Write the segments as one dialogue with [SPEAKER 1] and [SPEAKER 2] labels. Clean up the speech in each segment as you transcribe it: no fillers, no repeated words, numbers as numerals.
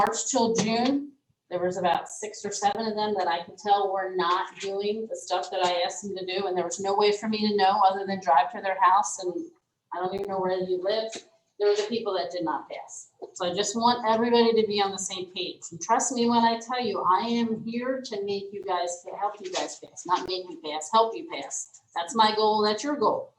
[SPEAKER 1] March till June, there was about 6 or 7 of them that I could tell were not doing the stuff that I asked them to do. And there was no way for me to know other than drive to their house. And I don't even know where you live. There were the people that did not pass. So I just want everybody to be on the same page. And trust me when I tell you, I am here to make you guys, help you guys pass, not make you pass, help you pass. That's my goal, that's your goal.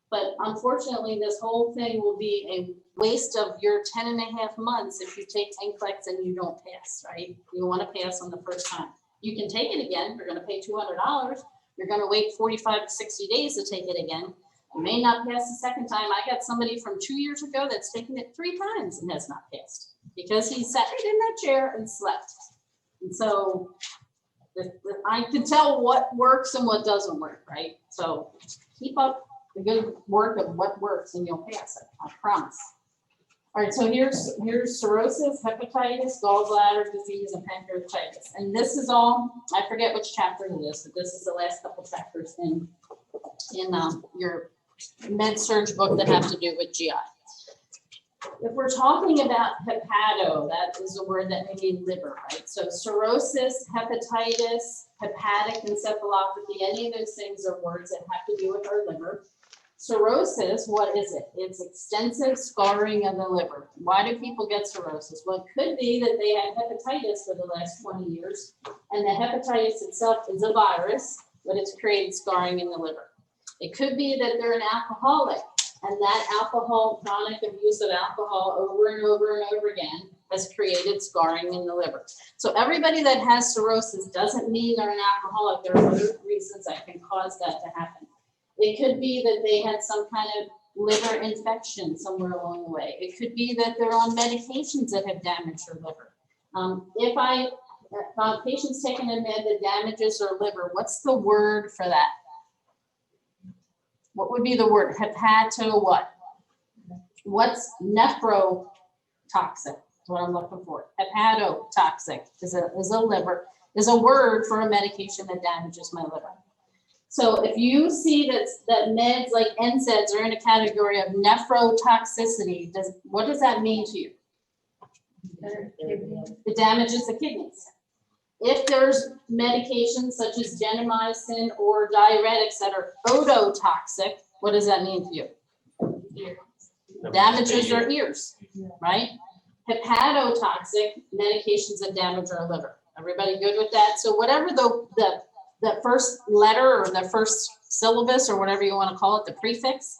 [SPEAKER 1] But unfortunately, this whole thing will be a waste of your 10.5 months if you take NCLEX and you don't pass, right? You want to pass on the first time. You can take it again, you're gonna pay $200. You're gonna wait 45 to 60 days to take it again. You may not pass the second time. I got somebody from 2 years ago that's taken it 3 times and has not passed because he sat right in that chair and slept. And so I can tell what works and what doesn't work, right? So keep up the good work of what works and you'll pass it, I promise. All right, so here's cirrhosis, hepatitis, gallbladder disease, and pancreatitis. And this is all, I forget which chapter it is, but this is the last couple chapters in your med surg book that have to do with GI. If we're talking about hepato, that is a word that may mean liver, right? So cirrhosis, hepatitis, hepatic encephalopathy, any of those things are words that have to do with our liver. Cirrhosis, what is it? It's extensive scarring of the liver. Why do people get cirrhosis? Well, it could be that they had hepatitis for the last 20 years, and the hepatitis itself is a virus, but it's created scarring in the liver. It could be that they're an alcoholic, and that alcohol, chronic abuse of alcohol over and over and over again has created scarring in the liver. So everybody that has cirrhosis doesn't mean they're an alcoholic. There are other reasons that can cause that to happen. It could be that they had some kind of liver infection somewhere along the way. It could be that they're on medications that have damaged their liver. If a patient's taking a med that damages their liver, what's the word for that? What would be the word? Hepato what? What's nephrotoxic? That's what I'm looking for. Hepatotoxic is a word for a medication that damages my liver. So if you see that meds like NSAIDs are in a category of nephrotoxicity, what does that mean to you? It damages the kidneys. If there's medications such as gentamicin or diuretics that are ototoxic, what does that mean to you? Damages our ears, right? Hepatotoxic medications that damage our liver. Everybody good with that? So whatever the first letter or the first syllabus or whatever you want to call it, the prefix,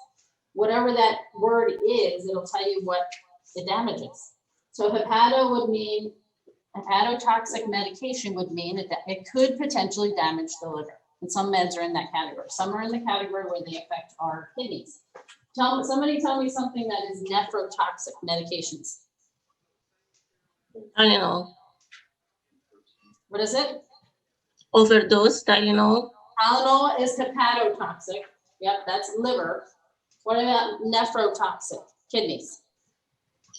[SPEAKER 1] whatever that word is, it'll tell you what it damages. So hepatotoxic medication would mean that it could potentially damage the liver. And some meds are in that category. Some are in the category where they affect our kidneys. Somebody tell me something that is nephrotoxic medications.
[SPEAKER 2] Tylenol.
[SPEAKER 1] What is it?
[SPEAKER 2] Overdose, Tylenol.
[SPEAKER 1] Tylenol is hepatotoxic. Yep, that's liver. What about nephrotoxic? Kidneys.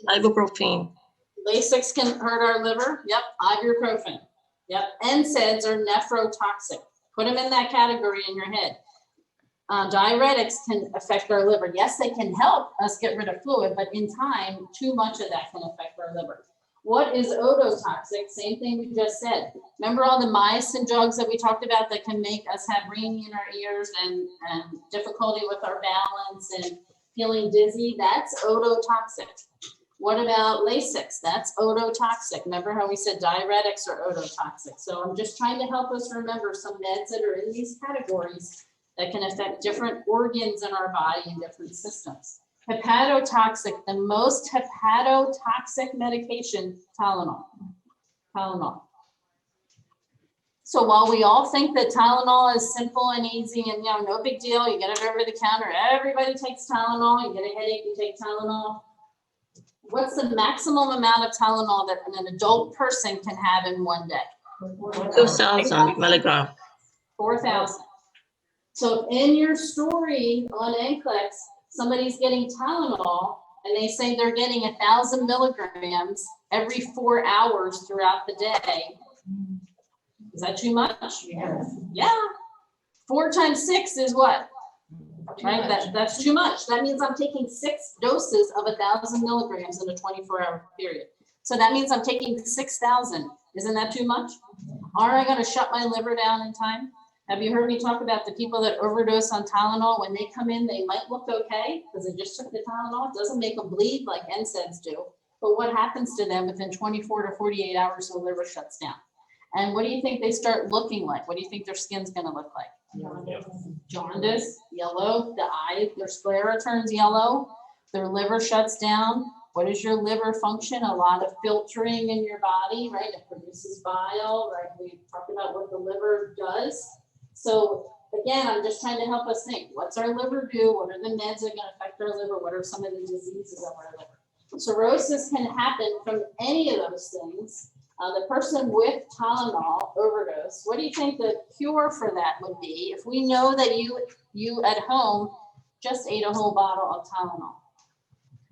[SPEAKER 2] Ibuprofen.
[SPEAKER 1] Lasix can hurt our liver. Yep, ibuprofen. Yep, NSAIDs are nephrotoxic. Put them in that category in your head. Diuretics can affect our liver. Yes, they can help us get rid of fluid, but in time, too much of that can affect our liver. What is ototoxic? Same thing we just said. Remember all the myosin drugs that we talked about that can make us have ringing in our ears and difficulty with our balance and feeling dizzy? That's ototoxic. What about Lasix? That's ototoxic. Remember how we said diuretics are ototoxic? So I'm just trying to help us remember some meds that are in these categories that can affect different organs in our body and different systems. Hepatotoxic, the most hepatotoxic medication, Tylenol. Tylenol. So while we all think that Tylenol is simple and easy and no big deal, you get it over the counter, everybody takes Tylenol, you get a headache, you take Tylenol. What's the maximum amount of Tylenol that an adult person can have in one day?
[SPEAKER 2] 2,000 milligrams.
[SPEAKER 1] 4,000. So in your story on NCLEX, somebody's getting Tylenol and they say they're getting 1,000 milligrams every 4 hours throughout the day. Is that too much? Yeah. 4 times 6 is what? Right, that's too much. That means I'm taking 6 doses of 1,000 milligrams in a 24-hour period. So that means I'm taking 6,000. Isn't that too much? Aren't I gonna shut my liver down in time? Have you heard me talk about the people that overdose on Tylenol? When they come in, they might look okay because they just took the Tylenol. It doesn't make them bleed like NSAIDs do. But what happens to them within 24 to 48 hours, the liver shuts down. And what do you think they start looking like? What do you think their skin's gonna look like? Jaundice, yellow, the eye, their sclera turns yellow, their liver shuts down. What is your liver function? A lot of filtering in your body, right? It produces bile, right? We talked about what the liver does. So again, I'm just trying to help us think, what's our liver do? What are the meds that are gonna affect our liver? What are some of the diseases of our liver? Cirrhosis can happen from any of those things. The person with Tylenol overdose, what do you think the cure for that would be if we know that you at home just ate a whole bottle of Tylenol?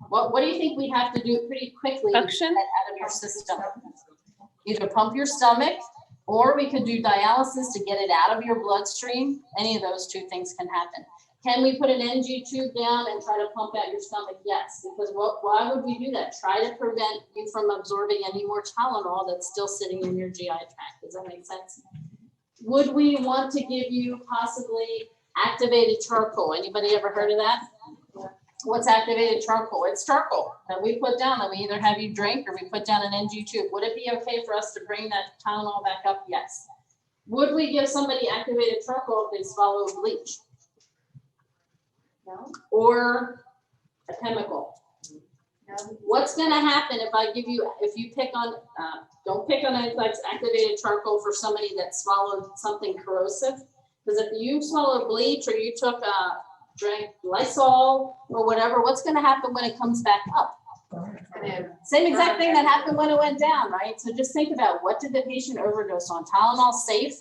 [SPEAKER 1] What do you think we have to do pretty quickly to get
[SPEAKER 3] Suction?
[SPEAKER 1] that out of your system? Either pump your stomach, or we could do dialysis to get it out of your bloodstream. Any of those two things can happen. Can we put an NG tube down and try to pump out your stomach? Yes, because why would we do that? Try to prevent you from absorbing any more Tylenol that's still sitting in your GI tract. Does that make sense? Would we want to give you possibly activated charcoal? Anybody ever heard of that? What's activated charcoal? It's charcoal that we put down that we either have you drink or we put down an NG tube. Would it be okay for us to bring that Tylenol back up? Yes. Would we give somebody activated charcoal if they swallow bleach? No. Or a chemical? No. What's going to happen if you pick on, don't pick on anything like activated charcoal for somebody that swallowed something corrosive? Because if you swallowed bleach or you took drank Lysol or whatever, what's going to happen when it comes back up? Same exact thing that happened when it went down, right? So just think about, what did the patient overdose on? Tylenol safe,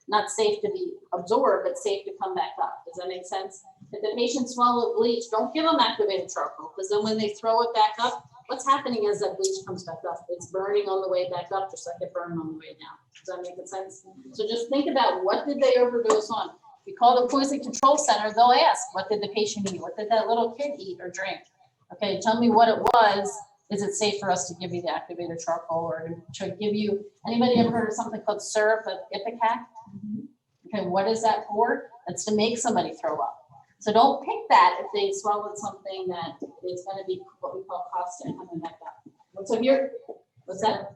[SPEAKER 1] not safe to be absorbed, but safe to come back up. Does that make sense? If the patient swallowed bleach, don't give them activated charcoal, because then when they throw it back up, what's happening as that bleach comes back up? It's burning on the way back up, just like it burned on the way down. Does that make sense? So just think about, what did they overdose on? If you call the Poison Control Center, they'll ask, what did the patient eat? What did that little kid eat or drink? Okay, tell me what it was. Is it safe for us to give you the activated charcoal, or to give you, anybody ever heard of something called syrup of ipecac? Okay, what is that for? That's to make somebody throw up. So don't pick that if they swallowed something that is going to be what we call caustic coming back up. So here, what's that?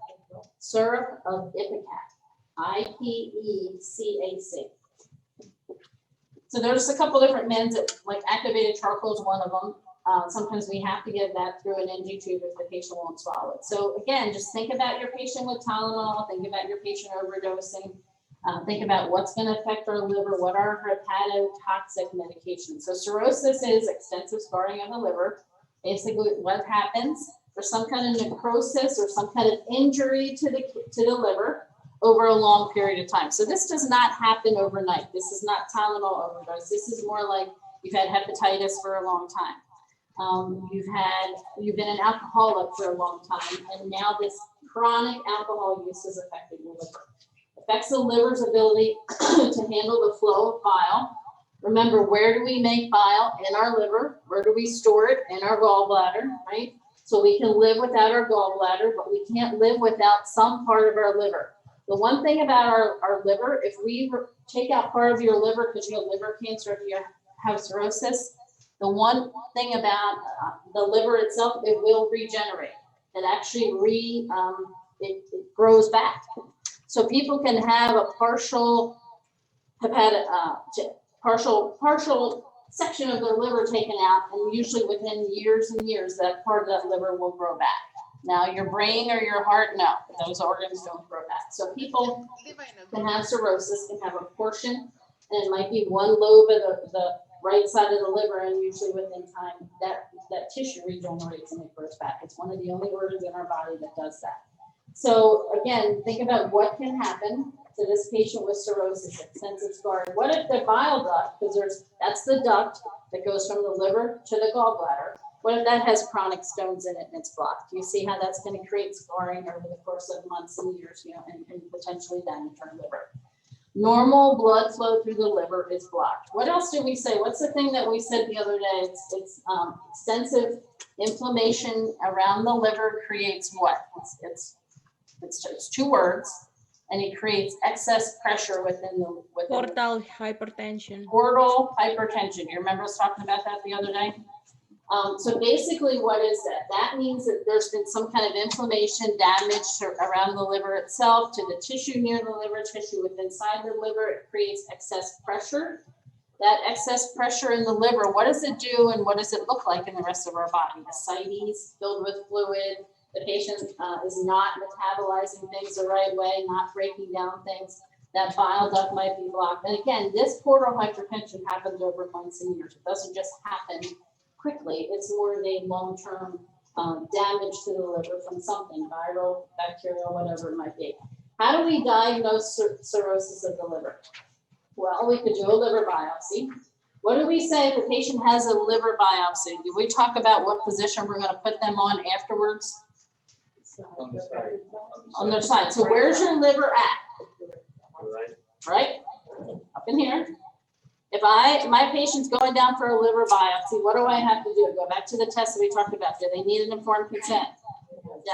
[SPEAKER 1] Syrup of ipecac, IPECAC. So there's a couple different meds that, like activated charcoal is one of them. Sometimes we have to give that through an NG tube if the patient won't swallow it. So again, just think about your patient with Tylenol, think about your patient overdosing, think about what's going to affect our liver, what are hepatotoxic medications. So cirrhosis is extensive scarring of the liver. Basically what happens, there's some kind of necrosis or some kind of injury to the liver over a long period of time. So this does not happen overnight. This is not Tylenol overdose. This is more like you've had hepatitis for a long time. You've been an alcoholic for a long time, and now this chronic alcohol use has affected your liver. Affects the liver's ability to handle the flow of bile. Remember, where do we make bile? In our liver. Where do we store it? In our gallbladder, right? So we can live without our gallbladder, but we can't live without some part of our liver. The one thing about our liver, if we take out part of your liver because you have liver cancer, if you have cirrhosis, the one thing about the liver itself, it will regenerate. It actually it grows back. So people can have a partial section of their liver taken out, and usually within years and years, that part of that liver will grow back. Now, your brain or your heart, no, those organs don't grow back. So people can have cirrhosis, can have a portion, and it might be one lobe of the right side of the liver, and usually within time, that tissue regenerates and it grows back. It's one of the only organs in our body that does that. So again, think about what can happen to this patient with cirrhosis, extensive scarring. What if the bile duct, because that's the duct that goes from the liver to the gallbladder, what if that has chronic stones in it and it's blocked? Do you see how that's going to create scarring over the course of months and years, and potentially damage our liver? Normal blood flow through the liver is blocked. What else did we say? What's the thing that we said the other day? It's extensive inflammation around the liver creates what? It's just 2 words, and it creates excess pressure within the
[SPEAKER 3] Portal hypertension.
[SPEAKER 1] portal hypertension. You remember us talking about that the other day? So basically, what is that? That means that there's been some kind of inflammation, damage around the liver itself, to the tissue near the liver, tissue within inside the liver. It creates excess pressure. That excess pressure in the liver, what does it do and what does it look like in the rest of our body? Ascites filled with fluid. The patient is not metabolizing things the right way, not breaking down things. That bile duct might be blocked. And again, this portal hypertension happens over months and years. It doesn't just happen quickly. It's more of a long-term damage to the liver from something, viral, bacterial, whatever it might be. How do we diagnose cirrhosis of the liver? Well, we could do a liver biopsy. What do we say if the patient has a liver biopsy? Do we talk about what position we're going to put them on afterwards?
[SPEAKER 4] On the side.
[SPEAKER 1] On their side. So where's your liver at?
[SPEAKER 4] Right.
[SPEAKER 1] Right? Up in here. If my patient's going down for a liver biopsy, what do I have to do? Go back to the test that we talked about. Do they need an informed consent? Yeah.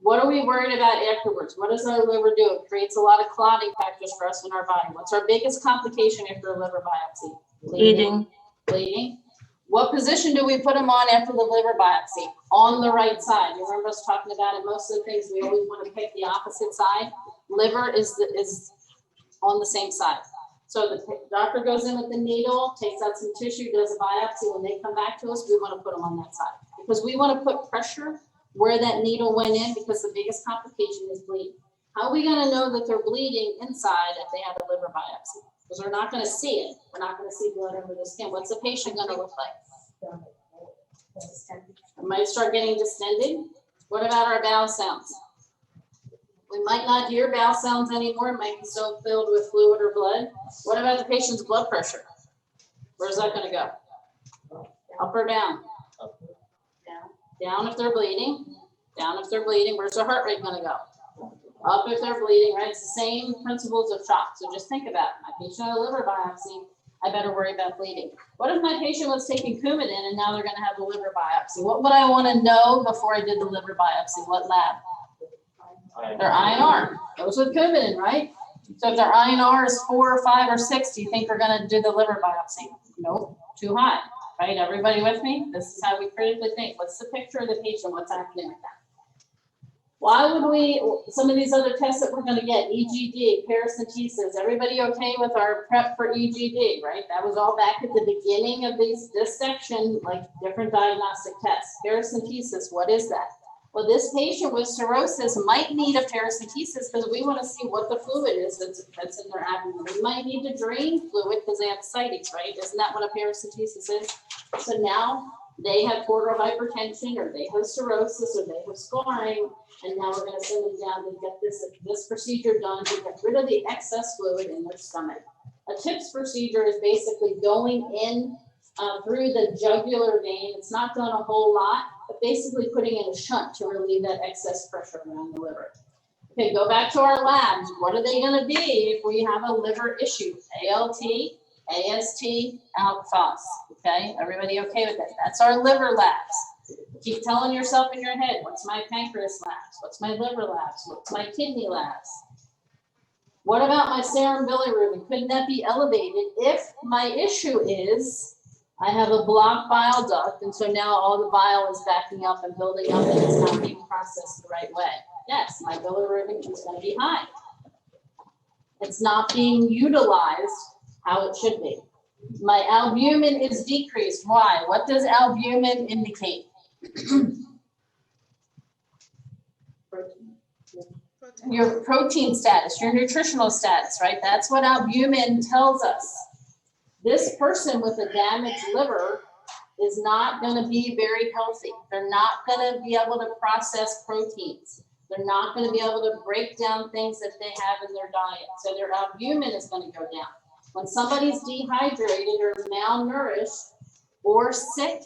[SPEAKER 1] What are we worried about afterwards? What does our liver do? It creates a lot of clotting factors for us in our body. What's our biggest complication after a liver biopsy?
[SPEAKER 2] Bleeding.
[SPEAKER 1] Bleeding. What position do we put them on after the liver biopsy? On the right side. You remember us talking about it? Most of the things we always want to pick the opposite side. Liver is on the same side. So the doctor goes in with the needle, takes out some tissue, does a biopsy. When they come back to us, we want to put them on that side because we want to put pressure where that needle went in, because the biggest complication is bleeding. How are we going to know that they're bleeding inside if they had a liver biopsy? Because we're not going to see it. We're not going to see blood under the skin. What's the patient going to look like? It might start getting distended. What about our bowel sounds? We might not hear bowel sounds anymore. It might be so filled with fluid or blood. What about the patient's blood pressure? Where's that going to go? Up or down? Down if they're bleeding. Down if they're bleeding. Where's the heart rate going to go? Up if they're bleeding, right? It's the same principles of shock. So just think about it. My patient had a liver biopsy. I better worry about bleeding. What if my patient was taking Coumadin and now they're going to have a liver biopsy? What would I want to know before I did the liver biopsy? What lab? Their INR. Goes with Coumadin, right? So if their INR is 4 or 5 or 6, do you think they're going to do the liver biopsy? Nope, too high. Right? Everybody with me? This is how we critically think. What's the picture of the patient? What's happening with that? Why would we, some of these other tests that we're going to get, EGD, paracentesis, everybody okay with our prep for EGD, right? That was all back at the beginning of this section, like different diagnostic tests. Paracentesis, what is that? Well, this patient with cirrhosis might need a paracentesis because we want to see what the fluid is that's in their abdomen. We might need to drain fluid because they have ascites, right? Isn't that what a paracentesis is? So now they have portal hypertension, or they have cirrhosis, or they have scarring, and now we're going to send them down to get this procedure done to get rid of the excess fluid in their stomach. A TIPS procedure is basically going in through the jugular vein. It's not done a whole lot, but basically putting in a shunt to relieve that excess pressure around the liver. Okay, go back to our labs. What are they going to be if we have a liver issue? ALT, AST, alk phos. Okay, everybody okay with that? That's our liver labs. Keep telling yourself in your head, what's my pancreas labs? What's my liver labs? What's my kidney labs? What about my serum bilirubin? Couldn't that be elevated if my issue is I have a blocked bile duct, and so now all the bile is backing up and building up, and it's not being processed the right way? Yes, my bilirubin is going to be high. It's not being utilized how it should be. My albumin is decreased. Why? What does albumin indicate? Your protein status, your nutritional status, right? That's what albumin tells us. This person with a damaged liver is not going to be very healthy. They're not going to be able to process proteins. They're not going to be able to break down things that they have in their diet. So their albumin is going to go down. When somebody's dehydrated or malnourished or sick,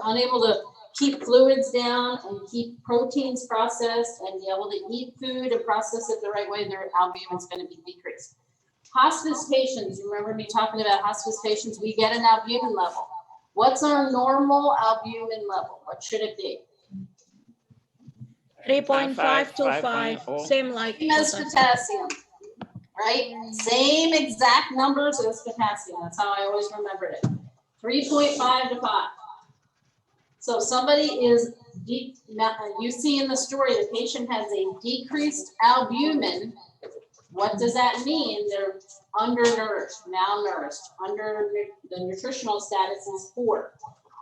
[SPEAKER 1] unable to keep fluids down and keep proteins processed and be able to eat food and process it the right way, their albumin is going to be decreased. Hospice patients, you remember me talking about hospice patients, we get an albumin level. What's our normal albumin level? What should it be?
[SPEAKER 3] 3.5 to 5,
[SPEAKER 5] 5.0.
[SPEAKER 3] same like
[SPEAKER 1] Same as potassium, right? Same exact numbers as potassium. That's how I always remembered it. 3.5 to 5. So somebody is, you see in the story, the patient has a decreased albumin. What does that mean? They're undernourished, malnourished, the nutritional status is poor.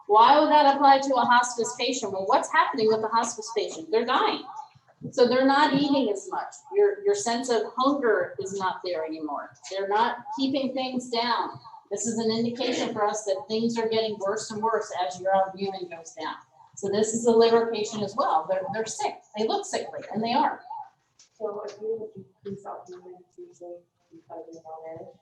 [SPEAKER 1] Why would that apply to a hospice patient? Well, what's happening with the hospice patient? They're dying. So they're not eating as much. Your sense of hunger is not there anymore. They're not keeping things down. This is an indication for us that things are getting worse and worse as your albumin goes down. So this is a liver patient as well. They're sick. They look sickly, and they are.
[SPEAKER 6] So if you decrease albumin, it's usually because you're malnourished.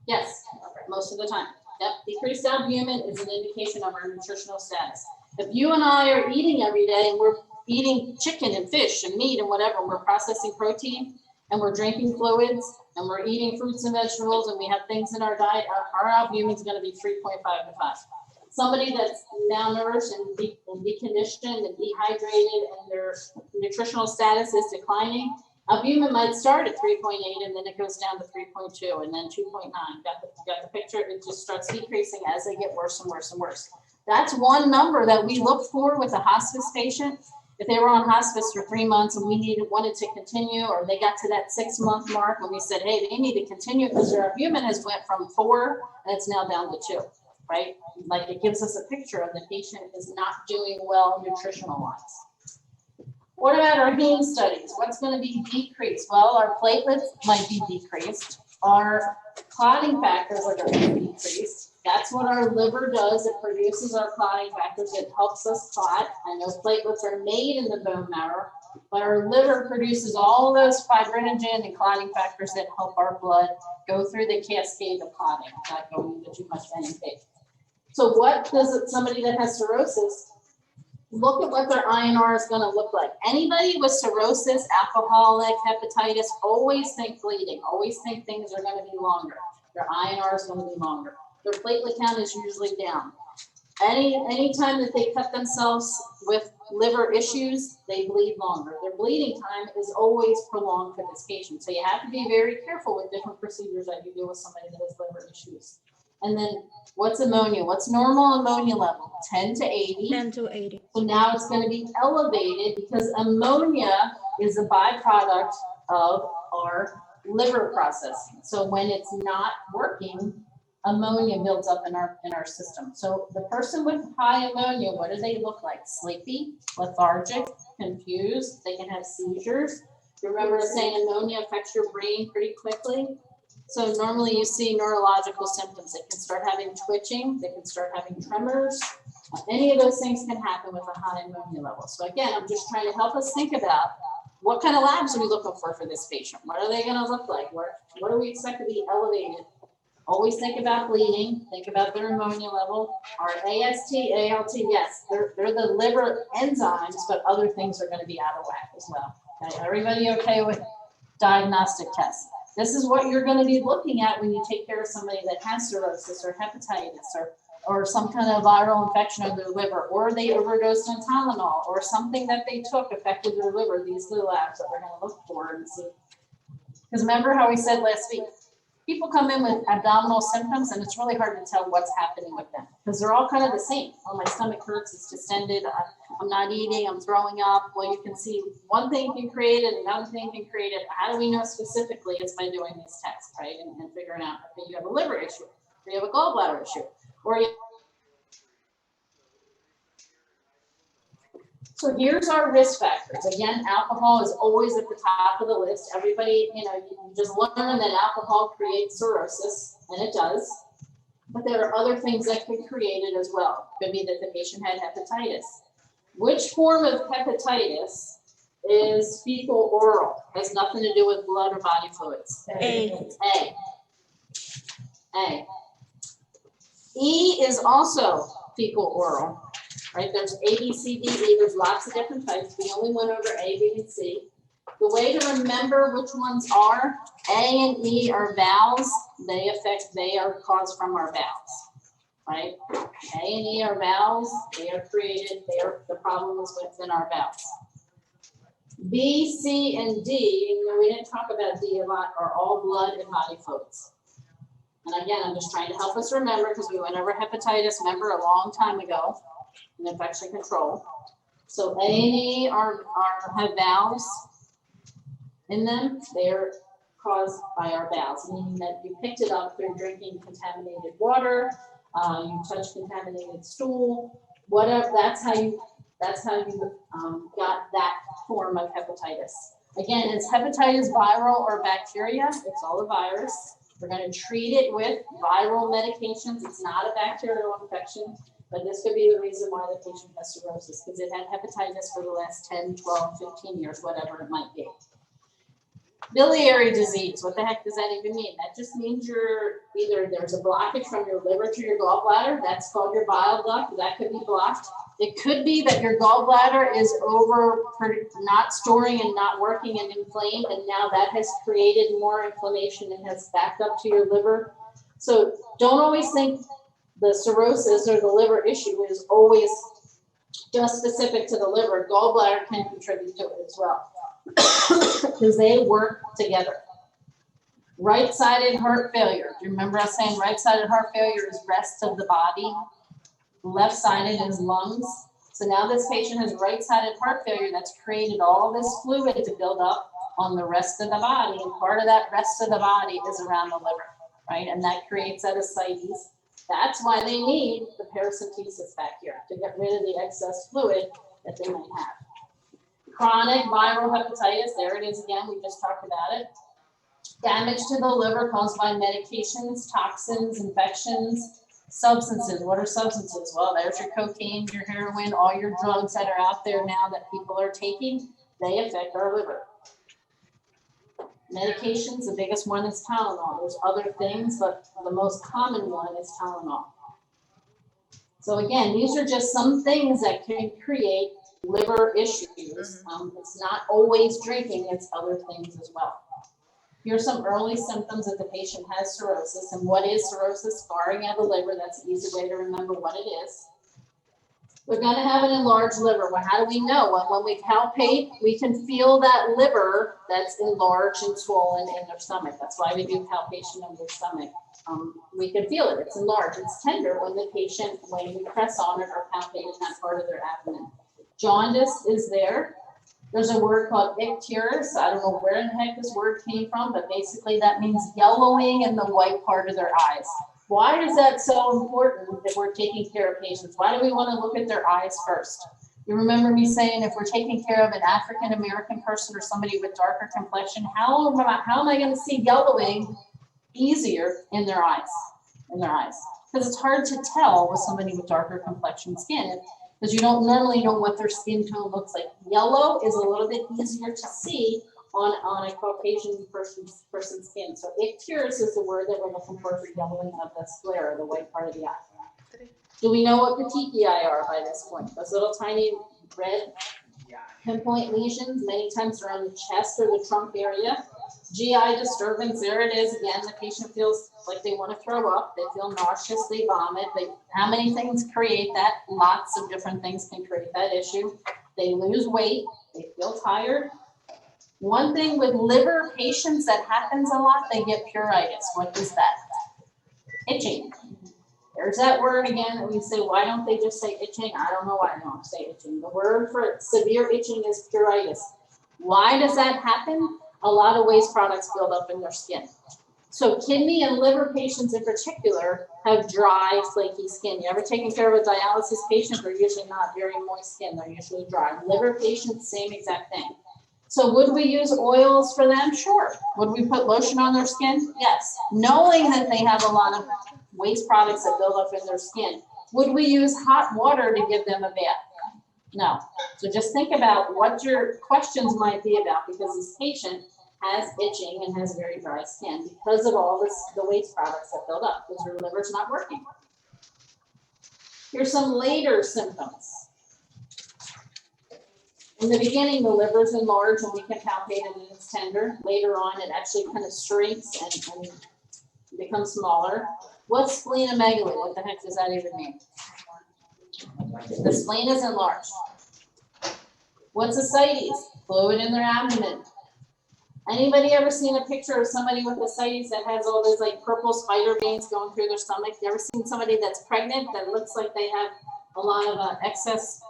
[SPEAKER 1] Yes, most of the time. Yep, decreased albumin is an indication of our nutritional status. If you and I are eating every day and we're eating chicken and fish and meat and whatever, we're processing protein and we're drinking fluids and we're eating fruits and vegetables and we have things in our diet, our albumin is going to be 3.5 to 5. Somebody that's malnourished and deconditioned and dehydrated and their nutritional status is declining, albumin might start at 3.8 and then it goes down to 3.2 and then 2.9. Got the picture? It just starts decreasing as they get worse and worse and worse. That's one number that we look for with a hospice patient. If they were on hospice for 3 months and we wanted to continue, or they got to that 6-month mark and we said, hey, they need to continue because their albumin has went from 4 and it's now down to 2, right? Like it gives us a picture of the patient is not doing well nutritional wise. What about our heme studies? What's going to be decreased? Well, our platelets might be decreased. Our clotting factors are going to be decreased. That's what our liver does. It produces our clotting factors. It helps us clot. And those platelets are made in the bone marrow, but our liver produces all those fibrinogen and clotting factors that help our blood go through the cascade of clotting, not going into too much NP. So what does somebody that has cirrhosis, look at what their INR is going to look like. Anybody with cirrhosis, alcoholic, hepatitis, always think bleeding, always think things are going to be longer. Their INR is going to be longer. Their platelet count is usually down. Any time that they cut themselves with liver issues, they bleed longer. Their bleeding time is always prolonged for this patient. So you have to be very careful with different procedures that you do with somebody that has liver issues. And then what's ammonia? What's normal ammonia level? 10 to 80.
[SPEAKER 3] 10 to 80.
[SPEAKER 1] So now it's going to be elevated because ammonia is a byproduct of our liver processing. So when it's not working, ammonia builds up in our system. So the person with high ammonia, what do they look like? Sleepy, lethargic, confused. They can have seizures. Remember saying ammonia affects your brain pretty quickly. So normally you see neurological symptoms. They can start having twitching. They can start having tremors. Any of those things can happen with a high ammonia level. So again, I'm just trying to help us think about what kind of labs are we looking for this patient? What are they going to look like? What do we expect to be elevated? Always think about bleeding. Think about their ammonia level. Our AST, ALT, yes, they're the liver enzymes, but other things are going to be out of whack as well. Okay, everybody okay with diagnostic tests? This is what you're going to be looking at when you take care of somebody that has cirrhosis or hepatitis or some kind of viral infection of their liver, or they overdosed on Tylenol, or something that they took affected their liver. These are the labs that we're going to look for and see. Because remember how we said last week, people come in with abdominal symptoms and it's really hard to tell what's happening with them because they're all kind of the same. Oh, my stomach hurts, it's distended, I'm not eating, I'm throwing up. Well, you can see one thing can create it, another thing can create it. How do we know specifically? It's by doing these tests, right? And figuring out if you have a liver issue, or you have a gallbladder issue, or you. So here's our risk factors. Again, alcohol is always at the top of the list. Everybody, you just learn that alcohol creates cirrhosis, and it does. But there are other things that can create it as well. It could be that the patient had hepatitis. Which form of hepatitis is fecal oral? Has nothing to do with blood or body fluids.
[SPEAKER 3] A.
[SPEAKER 1] A. E is also fecal oral. right? There's A, B, C, D, E, there's lots of different types. We only went over A, B, and C. The way to remember which ones are, A and E are vowels. They are caused from our vowels, right? A and E are vowels. They are created, the problem is within our vowels. B, C, and D, and we didn't talk about D a lot, are all blood and body fluids. And again, I'm just trying to help us remember because we went over hepatitis, remember, a long time ago in infection control. So A and E have vowels in them. They're caused by our bowels, meaning that you picked it up through drinking contaminated water, you touched contaminated stool, whatever. That's how you got that form of hepatitis. Again, is hepatitis viral or bacteria? It's all a virus. We're going to treat it with viral medications. It's not a bacterial infection, but this could be the reason why the patient has cirrhosis, because it had hepatitis for the last 10, 12, 15 years, whatever it might be. Biliary disease, what the heck does that even mean? That just means there's a blockage from your liver to your gallbladder. That's called your bile duct. That could be blocked. It could be that your gallbladder is not storing and not working and inflamed, and now that has created more inflammation and has backed up to your liver. So don't always think the cirrhosis or the liver issue is always just specific to the liver. Gallbladder can contribute to it as well, because they work together. Right-sided heart failure. Do you remember us saying right-sided heart failure is rest of the body? Left-sided is lungs. So now this patient has right-sided heart failure that's created all this fluid to build up on the rest of the body. And part of that rest of the body is around the liver, right? And that creates ascites. That's why they need the paracentesis back here, to get rid of the excess fluid that they might have. Chronic viral hepatitis, there it is again, we just talked about it. Damage to the liver caused by medications, toxins, infections. Substances, what are substances? Well, there's your cocaine, your heroin, all your drugs that are out there now that people are taking, they affect our liver. Medications, the biggest one is Tylenol. There's other things, but the most common one is Tylenol. So again, these are just some things that can create liver issues. It's not always drinking, it's other things as well. Here's some early symptoms that the patient has cirrhosis. And what is cirrhosis? Scarring of the liver. That's an easy way to remember what it is. We're going to have an enlarged liver. Well, how do we know? Well, when we palpate, we can feel that liver that's enlarged and swollen in their stomach. That's why we do palpation of their stomach. We can feel it. It's enlarged. It's tender when we press on it or palpate in that part of their abdomen. Jaundice is there. There's a word called icterus. I don't know where in the heck this word came from, but basically that means yellowing in the white part of their eyes. Why is that so important if we're taking care of patients? Why do we want to look at their eyes first? You remember me saying if we're taking care of an African-American person or somebody with darker complexion, how am I going to see yellowing easier in their eyes? Because it's hard to tell with somebody with darker complexion skin, because you don't normally know what their skin tone looks like. Yellow is a little bit easier to see on a Caucasian person's skin. So icterus is the word that we're looking for yellowing of the sclera, the white part of the eye. Do we know what petechiae are by this point? Those little tiny red pinpoint lesions, many times around the chest or the trunk area. GI disturbance, there it is again. The patient feels like they want to throw up. They feel nauseous, they vomit. How many things create that? Lots of different things can create that issue. They lose weight, they feel tired. One thing with liver patients that happens a lot, they get pruritus. What is that? Itching. There's that word again that we say, why don't they just say itching? I don't know why they don't say itching. The word for severe itching is pruritus. Why does that happen? A lot of waste products build up in their skin. So kidney and liver patients in particular have dry, flaky skin. You ever taken care of a dialysis patient? They're usually not very moist skin. They're usually dry. Liver patients, same exact thing. So would we use oils for them? Sure. Would we put lotion on their skin? Yes. Knowing that they have a lot of waste products that build up in their skin. Would we use hot water to give them a bath? No. So just think about what your questions might be about, because this patient has itching and has very dry skin because of all the waste products that build up, because your liver's not working. Here's some later symptoms. In the beginning, the liver is enlarged and we can palpate it and it's tender. Later on, it actually kind of shrinks and becomes smaller. What's splenomegaly? What the heck does that even mean? The spleen is enlarged. What's ascites? Fluid in their abdomen. Anybody ever seen a picture of somebody with ascites that has all those like purple spider veins going through their stomach? You ever seen somebody that's pregnant that looks like they have a lot of excess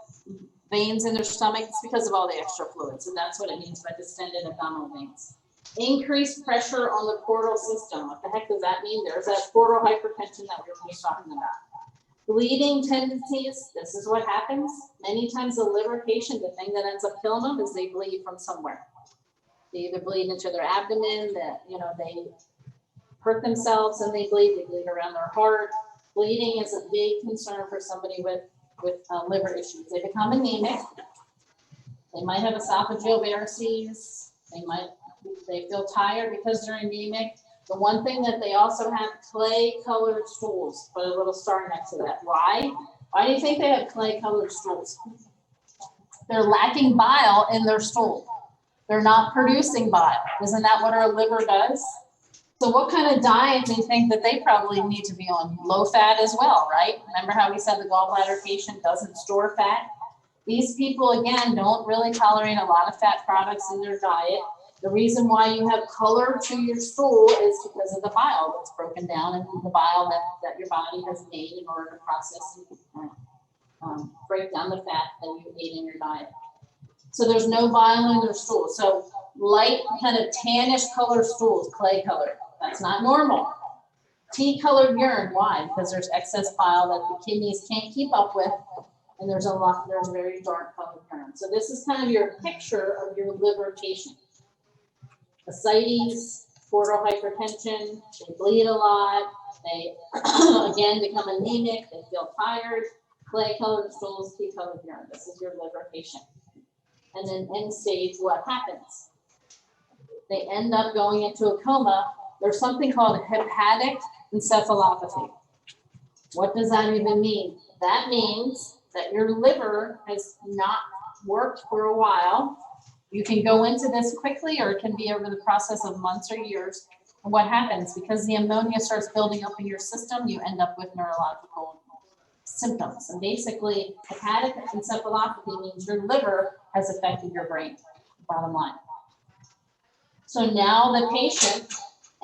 [SPEAKER 1] veins in their stomach? It's because of all the extra fluids, and that's what it means by distended abdominal veins. Increased pressure on the portal system. What the heck does that mean? There's that portal hypertension that we were just talking about. Bleeding tendencies, this is what happens. Many times the liver patient, the thing that ends up killing them is they bleed from somewhere. They either bleed into their abdomen, that they hurt themselves and they bleed around their heart. Bleeding is a big concern for somebody with liver issues. They become anemic. They might have esophageal varices. They feel tired because they're anemic. The one thing that they also have clay-colored stools. Put a little star next to that. Why? Why do you think they have clay-colored stools? They're lacking bile in their stool. They're not producing bile. Isn't that what our liver does? So what kind of diet do you think that they probably need to be on? Low fat as well, right? Remember how we said the gallbladder patient doesn't store fat? These people, again, don't really tolerate a lot of fat products in their diet. The reason why you have color to your stool is because of the bile that's broken down and the bile that your body has made in order to process and break down the fat that you ate in your diet. So there's no bile in their stool. So light kind of tannish color stools, clay color. That's not normal. Tea-colored urine, why? Because there's excess bile that the kidneys can't keep up with, and there's very dark colored urine. So this is kind of your picture of your liver patient. Ascites, portal hypertension, they bleed a lot, they again become anemic, they feel tired, clay-colored stools, tea-colored urine. This is your liver patient. And then end stage, what happens? They end up going into a coma. There's something called hepatic encephalopathy. What does that even mean? That means that your liver has not worked for a while. You can go into this quickly, or it can be over the process of months or years. And what happens? Because the ammonia starts building up in your system, you end up with neurological symptoms. And basically, hepatic encephalopathy means your liver has affected your brain, bottom line. So now the patient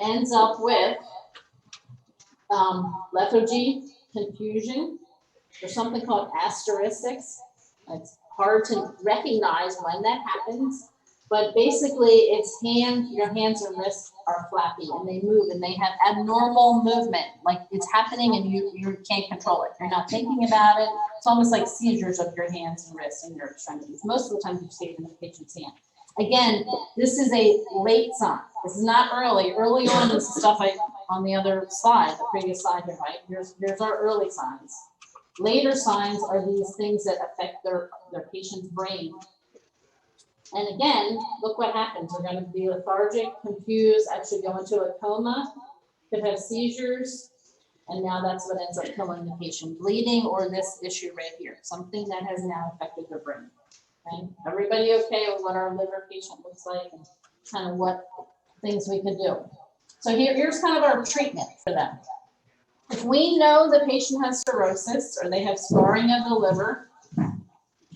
[SPEAKER 1] ends up with lethargy, confusion. There's something called asteristics. It's hard to recognize when that happens, but basically it's your hands and wrists are flappy and they move and they have abnormal movement, like it's happening and you can't control it. You're not thinking about it. It's almost like seizures of your hands and wrists and your extremities. Most of the time you see it in the patient's hand. Again, this is a late sign. This is not early. Early on is the stuff on the other slide, the previous slide here, right? Here's our early signs. Later signs are these things that affect their patient's brain. And again, look what happens. They're going to be lethargic, confused, actually go into a coma, could have seizures, and now that's what ends up killing the patient. Bleeding, or this issue right here, something that has now affected their brain. Okay? Everybody okay with what our liver patient looks like and kind of what things we could do? So here's kind of our treatment for them. If we know the patient has cirrhosis or they have scarring of the liver,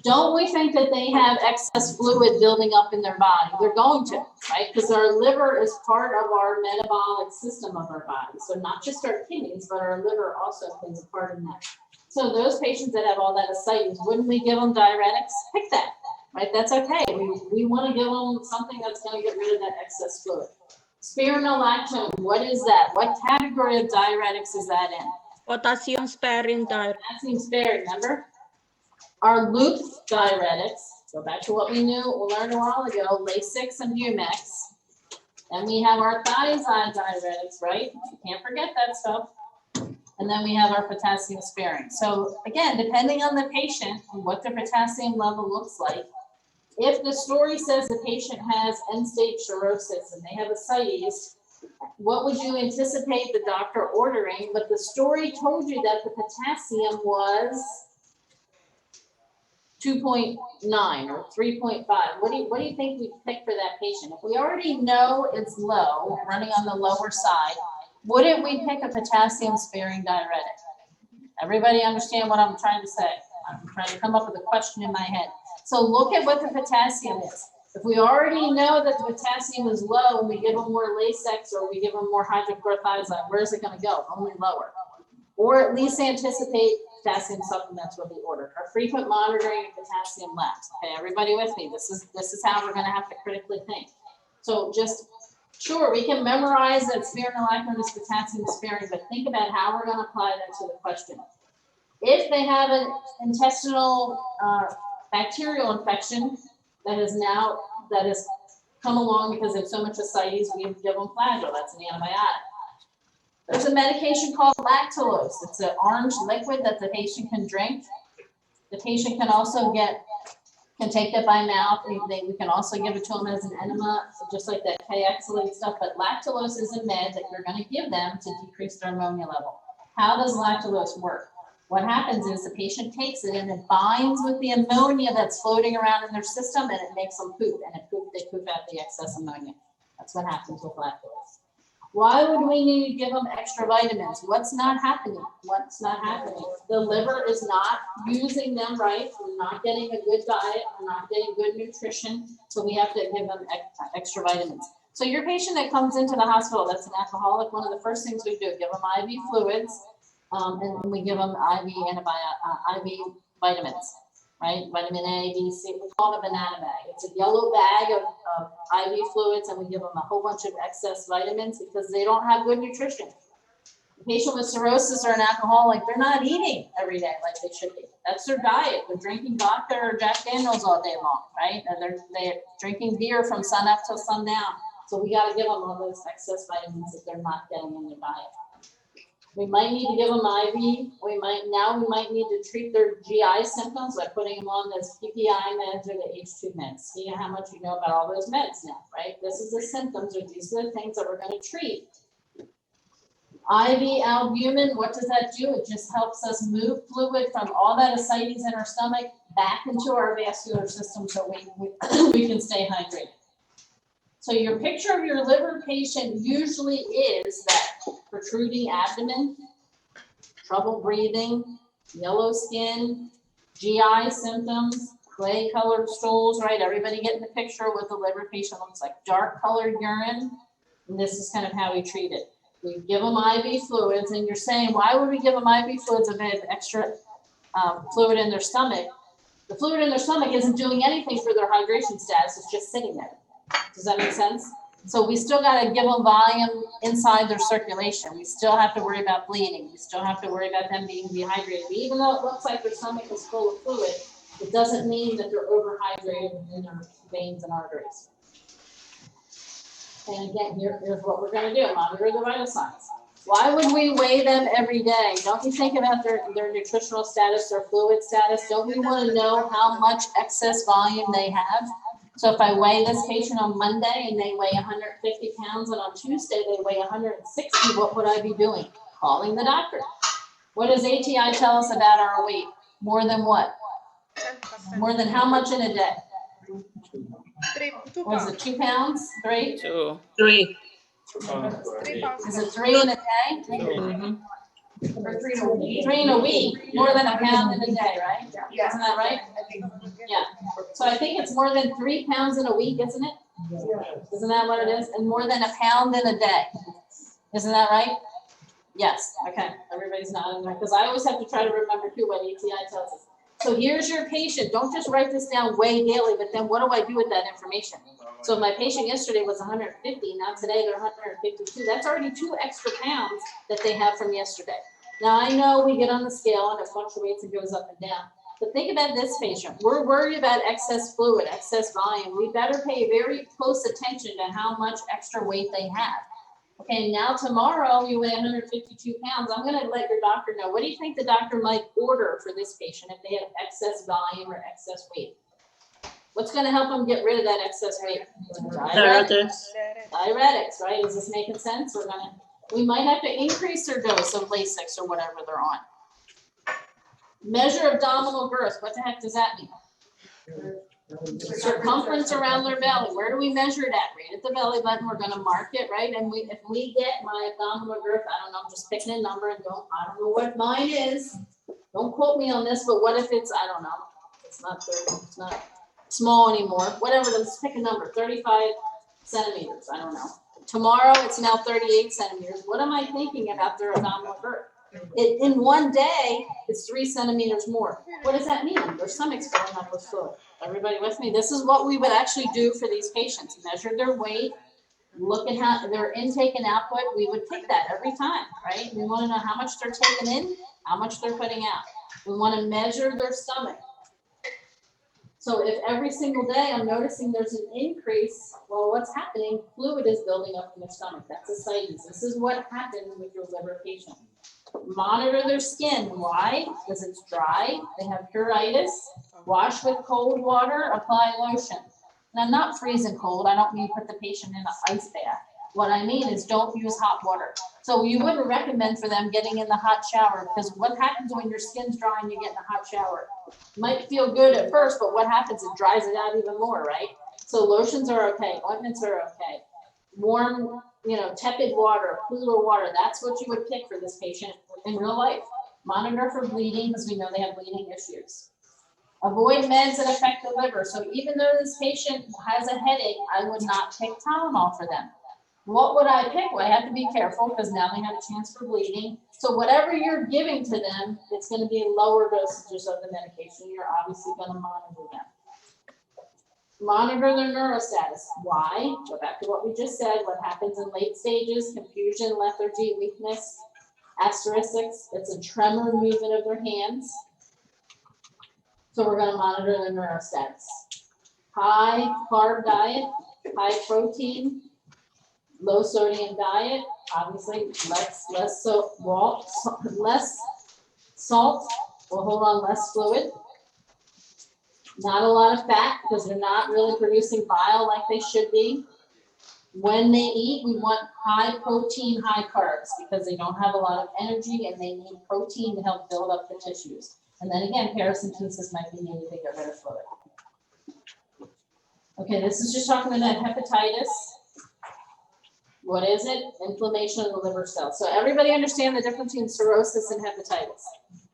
[SPEAKER 1] don't we think that they have excess fluid building up in their body? They're going to, right? Because our liver is part of our metabolic system of our body. So not just our kidneys, but our liver also plays a part in that. So those patients that have all that ascites, wouldn't we give them diuretics? Pick that, right? That's okay. We want to give them something that's going to get rid of that excess fluid. Spironolactone, what is that? What category of diuretics is that in?
[SPEAKER 3] Potassium sparing diet.
[SPEAKER 1] Potassium sparing, remember? Our loop diuretics, go back to what we learned a while ago, Lasix and Bumex. And we have our thiazide diuretics, right? You can't forget that stuff. And then we have our potassium sparing. So again, depending on the patient and what their potassium level looks like, if the story says the patient has end-stage cirrhosis and they have ascites, what would you anticipate the doctor ordering? But the story told you that the potassium was 2.9 or 3.5. What do you think we pick for that patient? If we already know it's low, running on the lower side, wouldn't we pick a potassium sparing diuretic? Everybody understand what I'm trying to say? I'm trying to come up with a question in my head. So look at what the potassium is. If we already know that the potassium is low and we give them more Lasix or we give them more hydrochlorothiazide, where is it going to go? Only lower. Or at least anticipate potassium supplements will be ordered. Or frequent monitoring of potassium labs. Okay, everybody with me? This is how we're going to have to critically think. So just, sure, we can memorize that spironolactone is potassium sparing, but think about how we're going to apply that to the question. If they have an intestinal bacterial infection that has come along because of so much ascites, we give them flagyl. That's an antibiotic. There's a medication called lactulose. It's an orange liquid that the patient can drink. The patient can also can take it by mouth. We can also give it to them as an enema, just like that K-Exolate stuff. But lactulose is a med that you're going to give them to decrease their ammonia level. How does lactulose work? What happens is the patient takes it and it binds with the ammonia that's floating around in their system and it makes them poop. And they poop out the excess ammonia. That's what happens with lactulose. Why would we need to give them extra vitamins? What's not happening? What's not happening? The liver is not using them right. We're not getting a good diet. We're not getting good nutrition. So we have to give them extra vitamins. So your patient that comes into the hospital that's an alcoholic, one of the first things we do, give them IV fluids, and we give them IV vitamins, right? Vitamin A, B, C. We call it a banana bag. It's a yellow bag of IV fluids, and we give them a whole bunch of excess vitamins because they don't have good nutrition. The patient with cirrhosis or an alcoholic, they're not eating every day like they should be. That's their diet. They're drinking vodka or Jack Daniels all day long, right? And they're drinking beer from sun up till sundown. So we got to give them all those excess vitamins that they're not getting in their diet. We might need to give them IV. We might need to treat their GI symptoms by putting them on those PPI meds or the H2 meds. See how much you know about all those meds now, right? This is the symptoms, or these are the things that we're going to treat. IV albumin, what does that do? It just helps us move fluid from all that ascites in our stomach back into our vascular system so we can stay hydrated. So your picture of your liver patient usually is that protruding abdomen, trouble breathing, yellow skin, GI symptoms, clay-colored stools, right? Everybody getting the picture of what the liver patient looks like. Dark-colored urine, and this is kind of how we treat it. We give them IV fluids, and you're saying, why would we give them IV fluids if they have extra fluid in their stomach? The fluid in their stomach isn't doing anything for their hydration status, it's just sitting there. Does that make sense? So we still got to give them volume inside their circulation. We still have to worry about bleeding. We still have to worry about them being dehydrated. Even though it looks like their stomach is full of fluid, it doesn't mean that they're overhydrated in their veins and arteries. And again, here's what we're going to do. Monitor the vital signs. Why would we weigh them every day? Don't you think about their nutritional status, their fluid status? Don't we want to know how much excess volume they have? So if I weigh this patient on Monday and they weigh 150 pounds and on Tuesday they weigh 160, what would I be doing? Calling the doctor. What does ATI tell us about our weight? More than what?
[SPEAKER 5] 10%.
[SPEAKER 1] More than how much in a day?
[SPEAKER 5] 2
[SPEAKER 1] Was it 2 pounds? 3?
[SPEAKER 2] 2, 3.
[SPEAKER 5] 3 pounds.
[SPEAKER 1] Is it 3 in a day?
[SPEAKER 2] Mm-hmm.
[SPEAKER 1] Or 3 in a week? More than a pound in a day, right? Isn't that right? Yeah. So I think it's more than 3 pounds in a week, isn't it? Isn't that what it is? And more than a pound in a day. Isn't that right? Yes. Okay. Everybody's nodding right, because I always have to try to remember too what ATI tells us. So here's your patient. Don't just write this down, weigh daily, but then what do I do with that information? So my patient yesterday was 150. Now today they're 152. That's already 2 extra pounds that they have from yesterday. Now I know we get on the scale and it fluctuates and goes up and down. But think about this patient. We're worried about excess fluid, excess volume. We better pay very close attention to how much extra weight they have. Okay, now tomorrow you weigh 152 pounds. I'm going to let your doctor know. What do you think the doctor might order for this patient if they have excess volume or excess weight? What's going to help them get rid of that excess weight?
[SPEAKER 2] Diuretics.
[SPEAKER 1] Diuretics, right? Is this making sense? We might have to increase their dose of Lasix or whatever they're on. Measure abdominal girth. What the heck does that mean? Circumference around their belly, where do we measure that? Right at the belly button, we're gonna mark it, right? And if we get my abdominal girth, I don't know, I'm just picking a number and I don't know what mine is. Don't quote me on this, but what if it's, I don't know, it's not 30, it's not small anymore, whatever, let's pick a number, 35 centimeters, I don't know. Tomorrow, it's now 38 centimeters. What am I thinking about their abdominal girth? In one day, it's 3 centimeters more. What does that mean? Their stomach's filling up with fluid. Everybody with me? This is what we would actually do for these patients. Measure their weight, look at how their intake and output. We would pick that every time, right? We want to know how much they're taking in, how much they're putting out. We want to measure their stomach. So if every single day I'm noticing there's an increase, well, what's happening? Fluid is building up in their stomach. That's ascites. This is what happens with your liver patient. Monitor their skin. Why? Because it's dry. They have pruritus. Wash with cold water. Apply lotion. And I'm not freezing cold. I don't mean put the patient in an ice bath. What I mean is don't use hot water. So you wouldn't recommend for them getting in the hot shower, because what happens when your skin's dry and you get in a hot shower? It might feel good at first, but what happens? It dries it out even more, right? So lotions are okay. Ointments are okay. Warm, tepid water, cooler water. That's what you would pick for this patient in real life. Monitor for bleeding, because we know they have bleeding issues. Avoid meds that affect the liver. So even though this patient has a headache, I would not pick Tylenol for them. What would I pick? Well, I have to be careful because now they have a chance for bleeding. So whatever you're giving to them, it's going to be lower dosages of the medication. You're obviously going to monitor them. Monitor their neurostatus. Why? Go back to what we just said. What happens in late stages? Confusion, lethargy, weakness, asterisks. It's a tremor movement of their hands. So we're going to monitor their neurostatus. High carb diet, high protein, low sodium diet, obviously less salt will hold on less fluid. Not a lot of fat because they're not really producing bile like they should be. When they eat, we want high protein, high carbs because they don't have a lot of energy and they need protein to help build up the tissues. And then again, paracentesis might be needed to get rid of fluid. Okay, this is just talking about hepatitis. What is it? Inflammation of the liver cells. So everybody understand the difference between cirrhosis and hepatitis.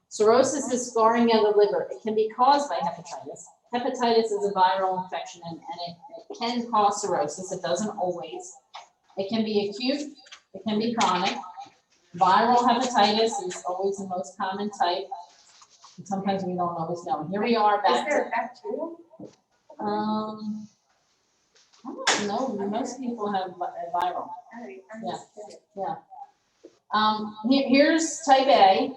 [SPEAKER 1] Cirrhosis is scarring of the liver. It can be caused by hepatitis. Hepatitis is a viral infection and it can cause cirrhosis. It doesn't always. It can be acute. It can be chronic. Viral hepatitis is always the most common type. And sometimes we don't always know. Here we are back
[SPEAKER 6] Is there bacterial?
[SPEAKER 1] I don't know. Most people have viral.
[SPEAKER 6] Alright, I'm
[SPEAKER 1] Yeah.
[SPEAKER 6] just kidding.
[SPEAKER 1] Here's type A.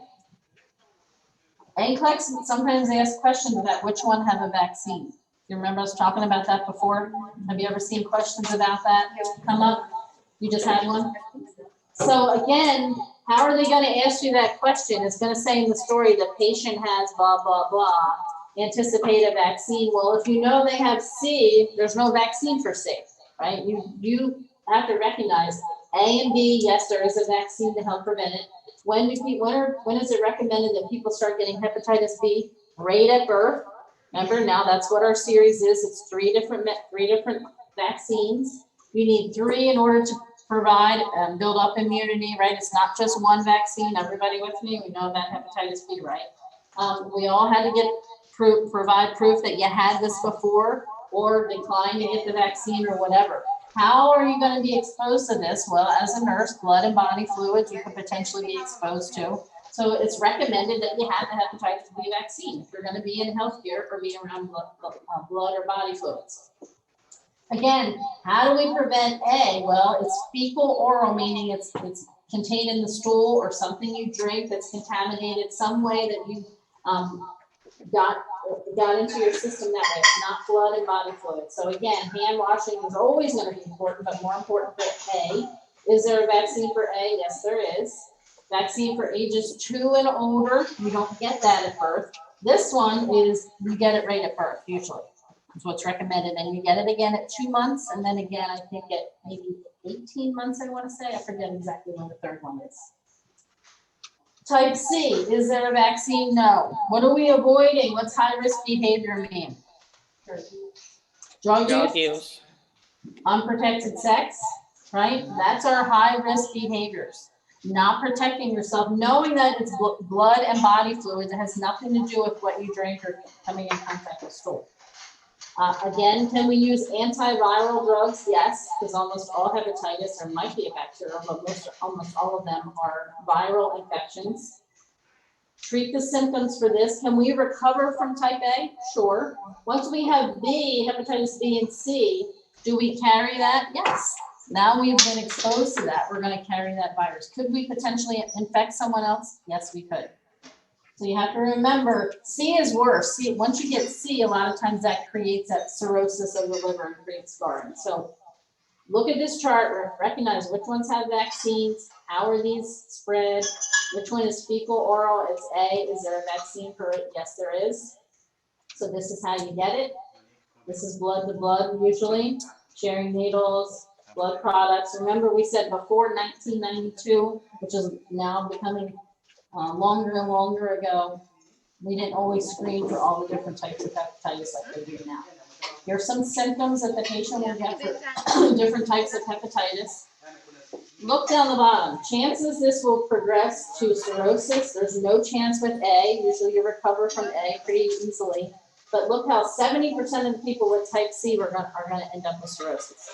[SPEAKER 1] NCLEX sometimes they ask questions about which one have a vaccine. You remember us talking about that before? Have you ever seen questions about that come up? You just had one? So again, how are they going to ask you that question? It's going to say in the story the patient has blah, blah, blah. Anticipate a vaccine. Well, if you know they have C, there's no vaccine for C, right? You have to recognize A and B, yes, there is a vaccine to help prevent it. When is it recommended that people start getting hepatitis B? Right at birth. Remember, now that's what our series is. It's three different vaccines. You need 3 in order to provide build up immunity, right? It's not just one vaccine. Everybody with me? We know about hepatitis B, right? We all had to get provide proof that you had this before or decline to get the vaccine or whatever. How are you going to be exposed to this? Well, as a nurse, blood and body fluids you could potentially be exposed to. So it's recommended that you have the hepatitis B vaccine if you're going to be in healthcare or be around blood or body fluids. Again, how do we prevent A? Well, it's fecal oral, meaning it's contained in the stool or something you drink that's contaminated some way that you got into your system that way. It's not blood and body fluid. So again, hand washing is always going to be important, but more important for A. Is there a vaccine for A? Yes, there is. Vaccine for ages 2 and older. You don't get that at birth. This one is, you get it right at birth, usually. That's what's recommended. And you get it again at 2 months. And then again, I think at maybe 18 months, I want to say. I forget exactly when the third one is. Type C, is there a vaccine? No. What are we avoiding? What's high risk behavior mean? Drug
[SPEAKER 2] Drug
[SPEAKER 1] use,
[SPEAKER 2] use.
[SPEAKER 1] unprotected sex, right? That's our high-risk behaviors. Not protecting yourself, knowing that it's blood and body fluids, it has nothing to do with what you drink or coming in contact with stool. Again, can we use antiviral drugs? Yes, because almost all hepatitis, there might be a bacterial, but almost all of them are viral infections. Treat the symptoms for this. Can we recover from type A? Sure. Once we have B, hepatitis B and C, do we carry that? Yes. Now we've been exposed to that. We're going to carry that virus. Could we potentially infect someone else? Yes, we could. So you have to remember, C is worse. See, once you get C, a lot of times that creates that cirrhosis of the liver and creates scarring. So look at this chart, recognize which ones have vaccines, how are these spread, which one is fecal oral, it's A, is there a vaccine for it? Yes, there is. So this is how you get it. This is blood to blood usually, sharing needles, blood products. Remember we said before 1992, which is now becoming longer and longer ago, we didn't always screen for all the different types of hepatitis like they do now. Here's some symptoms that the patient will get for different types of hepatitis. Look down the bottom. Chances this will progress to cirrhosis. There's no chance with A. Usually you recover from A pretty easily. But look how 70% of the people with type C are going to end up with cirrhosis.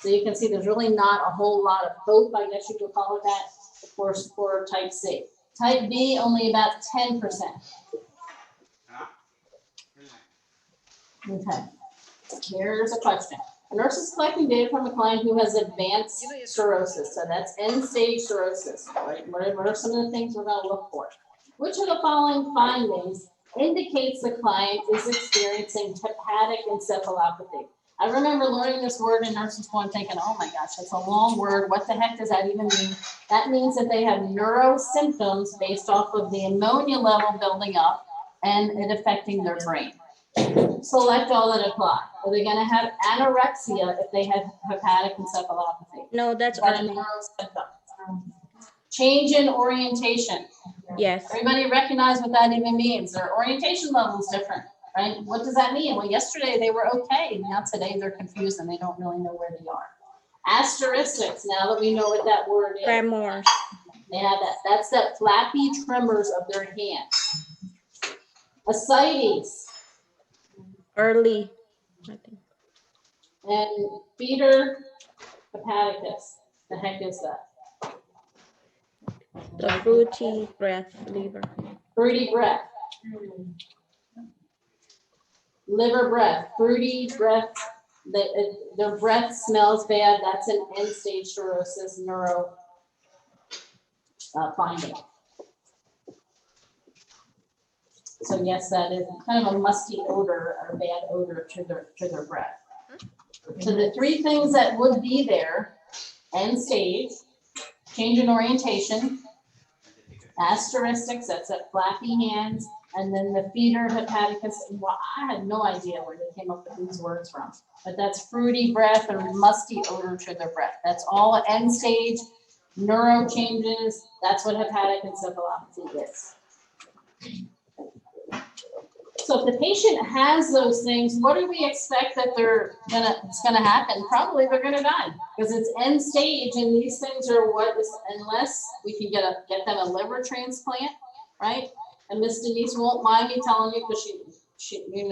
[SPEAKER 1] So you can see there's really not a whole lot of hope, I guess you could call it that, for type C. Type B, only about 10%. Okay, here's a question. A nurse is collecting data from a client who has advanced cirrhosis. So that's end-stage cirrhosis, right? What are some of the things we're going to look for? Which of the following findings indicates the client is experiencing hepatic encephalopathy? I remember learning this word in nursing school and thinking, oh my gosh, that's a long word. What the heck does that even mean? That means that they have neuro symptoms based off of the ammonia level building up and it affecting their brain. Select all that apply. Are they going to have anorexia if they have hepatic encephalopathy?
[SPEAKER 3] No, that's
[SPEAKER 1] Is that a
[SPEAKER 3] only.
[SPEAKER 1] neuro symptom? Change in orientation.
[SPEAKER 3] Yes.
[SPEAKER 1] Everybody recognize what that even means. Their orientation level is different, right? What does that mean? Well, yesterday they were okay. Now today they're confused and they don't really know where they are. Asteristics, now that we know what that word is.
[SPEAKER 3] Tremors.
[SPEAKER 1] They have that. That's that flappy tremors of their hands. Ascites
[SPEAKER 3] Early. I think.
[SPEAKER 1] and feeder hepaticus. The heck is that?
[SPEAKER 3] The fruity breath liver.
[SPEAKER 1] Fruity breath. Liver breath. Fruity breath. Their breath smells bad. That's an end-stage cirrhosis neuro finding. So yes, that is kind of a musty odor or bad odor to their breath. So the three things that would be there: end stage, change in orientation, asteristics, that's that flappy hands, and then the feeder hepaticus. Well, I had no idea where they came up with these words from, but that's fruity breath or musty odor to their breath. That's all end stage neuro changes. That's what hepatic encephalopathy is. So if the patient has those things, what do we expect that it's gonna happen? Probably they're gonna die because it's end stage, and these things are what is, unless we can get them a liver transplant, right? And Miss Denise won't mind me telling you because she we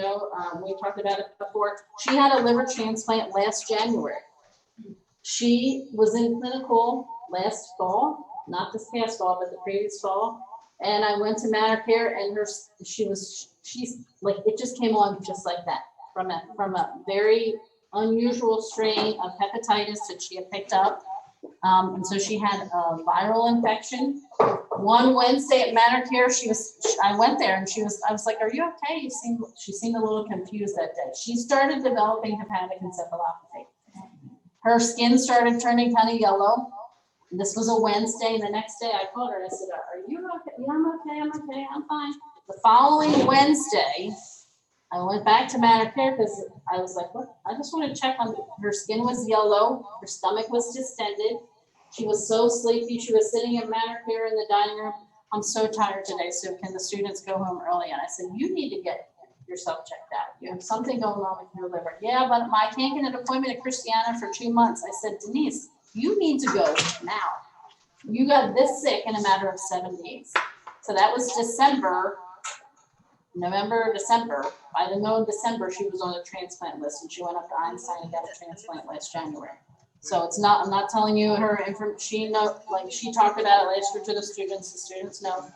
[SPEAKER 1] talked about it before. She had a liver transplant last January. She was in clinical last fall, not this past fall, but the previous fall. And I went to Manor Care, and she's like, it just came on just like that from a very unusual strain of hepatitis that she had picked up. And so she had a viral infection. One Wednesday at Manor Care, I went there and I was like, are you okay? She seemed a little confused that day. She started developing hepatic encephalopathy. Her skin started turning kind of yellow. This was a Wednesday, and the next day I called her and I said, are you okay? Yeah, I'm okay, I'm fine. The following Wednesday, I went back to Manor Care because I was like, what? I just want to check on her skin was yellow, her stomach was distended. She was so sleepy. She was sitting in Manor Care in the dining room. I'm so tired today, so can the students go home early? And I said, you need to get yourself checked out. You have something going on with your liver. Yeah, but I can't get an appointment at Christiana for 2 months. I said, Denise, you need to go now. You got this sick in a matter of 7 days. So that was November, December. By the middle of December, she was on a transplant list and she went up to Einstein and got a transplant last January. So it's not, I'm not telling you her she talked about it last year to the students know.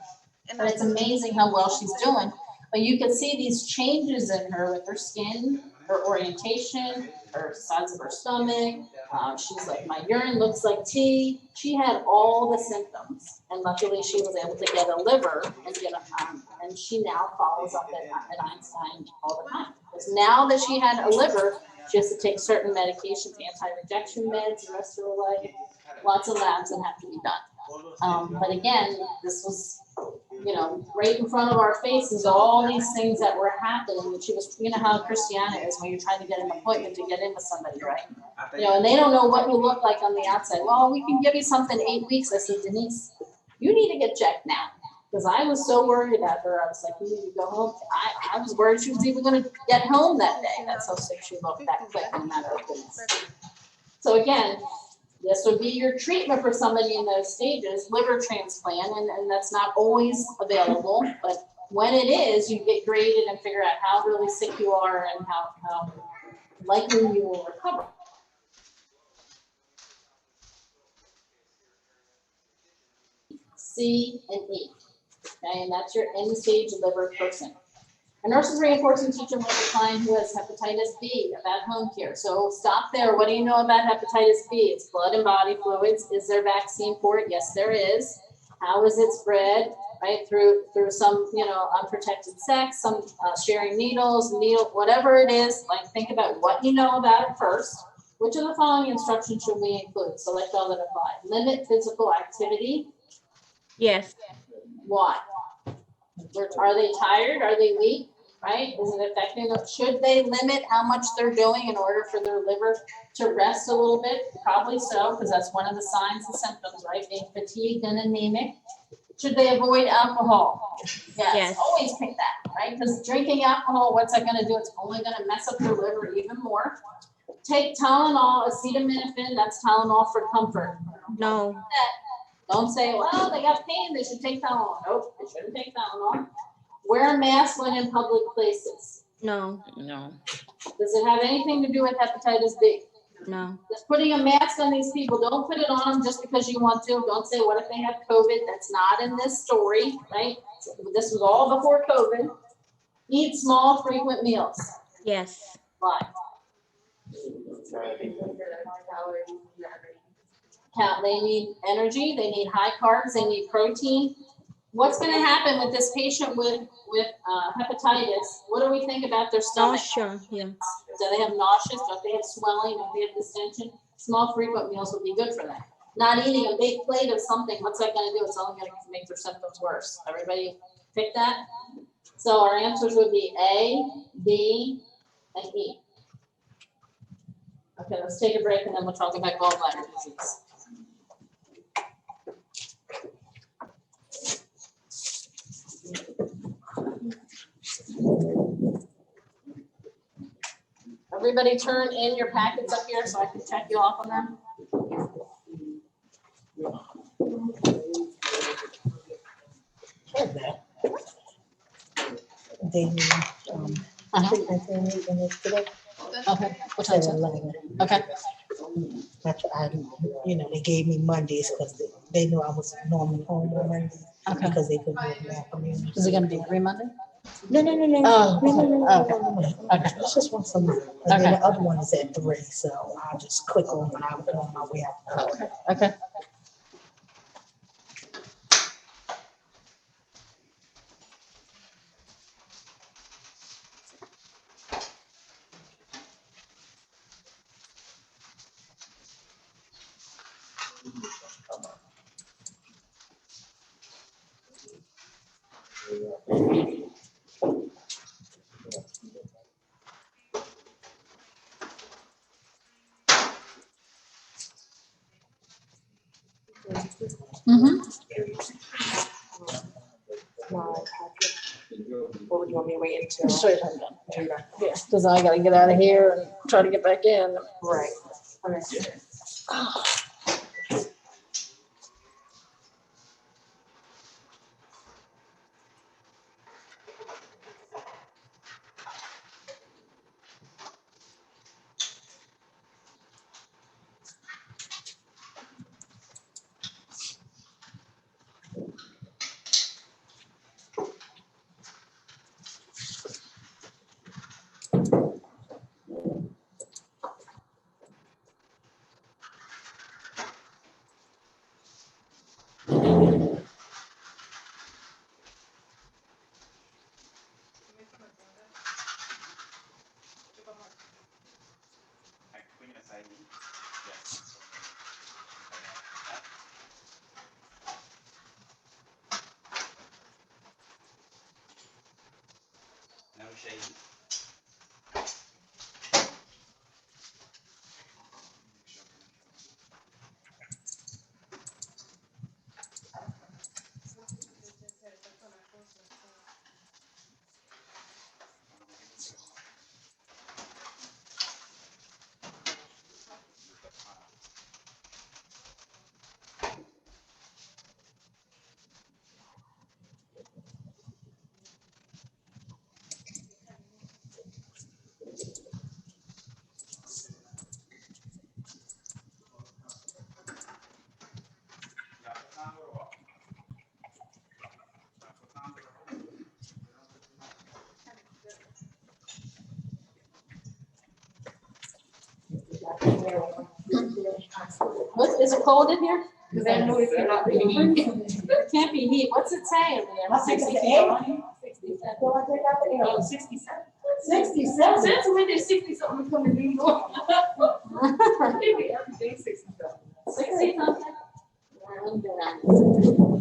[SPEAKER 1] But it's amazing how well she's doing. But you can see these changes in her with her skin, her orientation, her size of her stomach. She's like, my urine looks like tea. She had all the symptoms. And luckily she was able to get a liver and she now follows up at Einstein all the time. Because now that she had a liver, she has to take certain medications, anti-rejection meds, the rest of her life, lots of labs that have to be done. But again, this was, right in front of our faces, all these things that were happening. She was, how Christiana is when you're trying to get an appointment to get in with somebody, right? And they don't know what you look like on the outside. Well, we can give you something 8 weeks. I said, Denise, you need to get checked now. Because I was so worried about her. I was like, you need to go home. I was worried she was even going to get home that day. That's how sick she looked that quick in a matter of days. So again, this would be your treatment for somebody in those stages, liver transplant, and that's not always available. But when it is, you get graded and figure out how really sick you are and how likely you will recover. C and E. Okay, and that's your end-stage liver person. A nurse is reinforcing teacher with a client who has hepatitis B about home care. So stop there. What do you know about hepatitis B? It's blood and body fluids. Is there vaccine for it? Yes, there is. How is it spread? Right, through some, unprotected sex, some sharing needles, whatever it is. Like, think about what you know about it first. Which of the following instructions should we include? Select all that apply. Limit physical activity.
[SPEAKER 3] Yes.
[SPEAKER 1] Why? Are they tired? Are they weak? Right? Is it affecting them? Should they limit how much they're doing in order for their liver to rest a little bit? Probably so, because that's one of the signs and symptoms, right? Being fatigued and anemic. Should they avoid alcohol? Yes. Always pick that, right? Because drinking alcohol, what's that going to do? It's only going to mess up your liver even more. Take Tylenol, acetaminophen. That's Tylenol for comfort.
[SPEAKER 3] No.
[SPEAKER 1] Don't say, well, they got pain, they should take Tylenol. Nope, they shouldn't take Tylenol. Wear a mask when in public places.
[SPEAKER 3] No.
[SPEAKER 2] No.
[SPEAKER 1] Does it have anything to do with hepatitis B?
[SPEAKER 3] No.
[SPEAKER 1] Just putting a mask on these people, don't put it on them just because you want to. Don't say, what if they have COVID? That's not in this story, right? This was all before COVID. Eat small, frequent meals.
[SPEAKER 3] Yes.
[SPEAKER 1] Why? They need energy, they need high carbs, they need protein. What's going to happen with this patient with hepatitis? What do we think about their stomach?
[SPEAKER 3] Nausea. Yeah.
[SPEAKER 1] Do they have nauseous? Don't they have swelling? Don't they have distension? Small, frequent meals would be good for them. Not eating a big plate of something, what's that going to do? It's only going to make their symptoms worse. Everybody pick that? So our answers would be A, B, and E. Okay, let's take a break and then we'll talk about gallbladder disease. Everybody turn in your packets up here so I can check you off on them.
[SPEAKER 7] They need treatment they need in this today.
[SPEAKER 1] Okay, what time is it?
[SPEAKER 7] 11.
[SPEAKER 1] Okay,
[SPEAKER 7] That's what they gave me Mondays because they knew I was normally home on Mondays
[SPEAKER 1] okay.
[SPEAKER 7] because they couldn't work in the afternoon.
[SPEAKER 1] Is it gonna be every Monday?
[SPEAKER 7] No.
[SPEAKER 1] Oh,
[SPEAKER 7] No.
[SPEAKER 1] okay.
[SPEAKER 7] It's just once a month. And then the other one is at 3, so I'll just click on and I'll go on my way out.
[SPEAKER 1] Okay. Mm-hmm.
[SPEAKER 6] or would you want me to wait until?
[SPEAKER 8] Straight I'm done.
[SPEAKER 6] until you're done?
[SPEAKER 8] Yeah, because I gotta get out of here and try to get back in.
[SPEAKER 6] Right. Okay.
[SPEAKER 1] What, is it cold in here?
[SPEAKER 6] Because I know if you're not reading.
[SPEAKER 1] It can't be heat. What's it say over there?
[SPEAKER 6] 67.
[SPEAKER 1] 67.
[SPEAKER 6] Oh, 67. 67. Since when did 60 something become the new norm? Maybe every day 60 something.
[SPEAKER 1] 60 something? I'm done.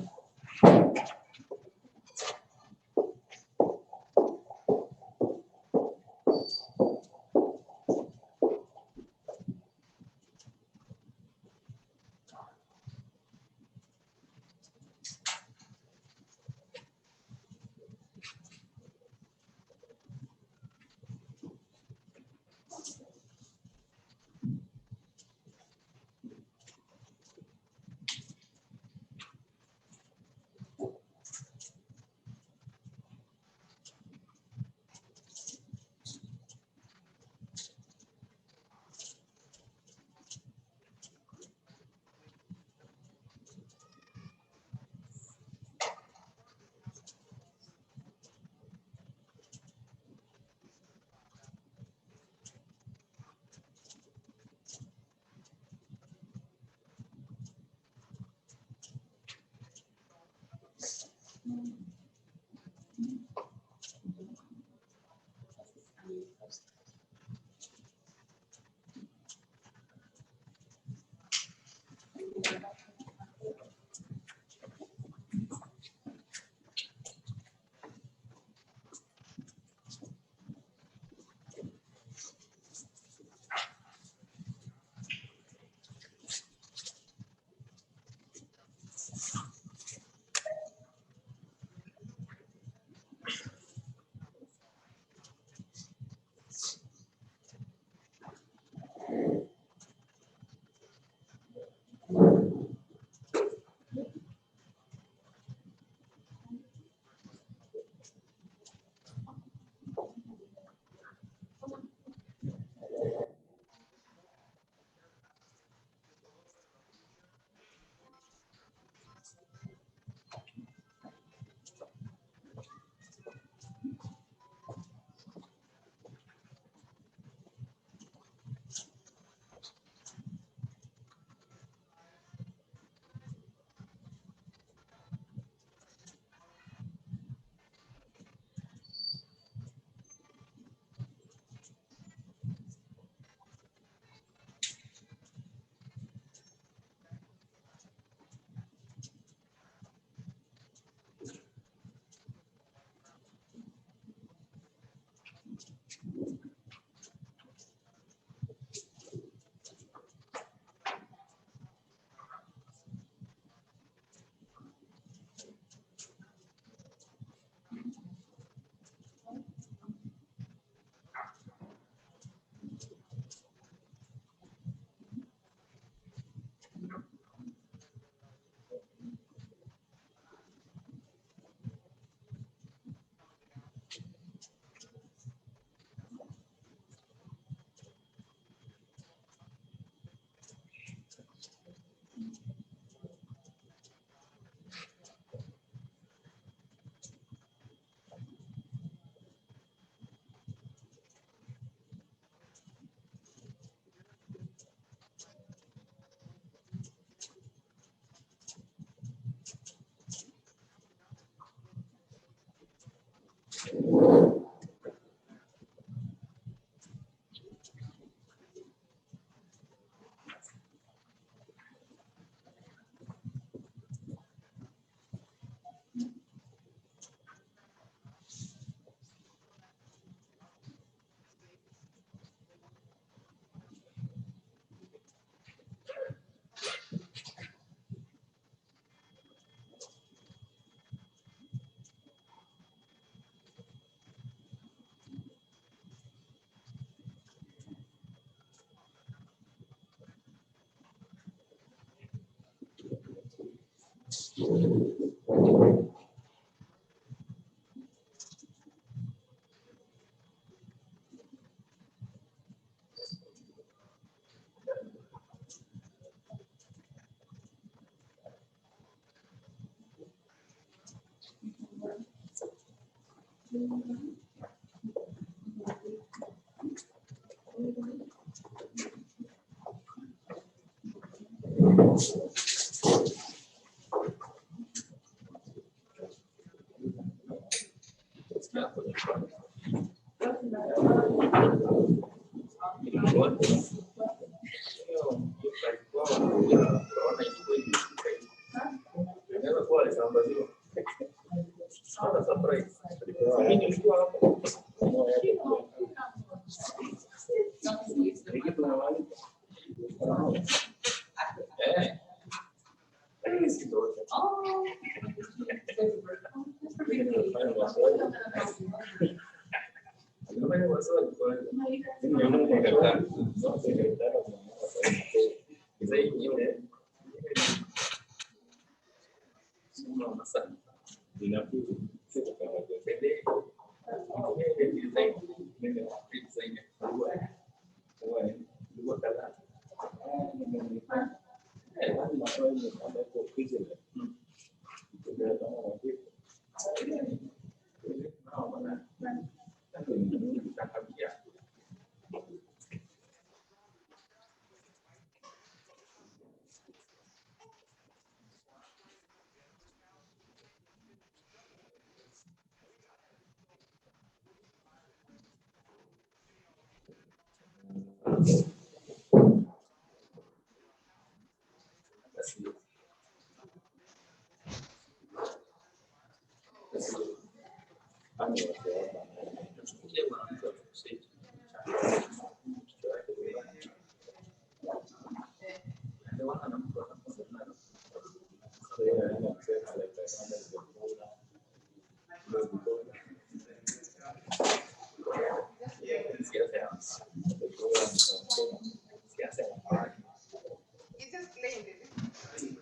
[SPEAKER 5] It's just plain, is it?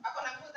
[SPEAKER 5] But I'm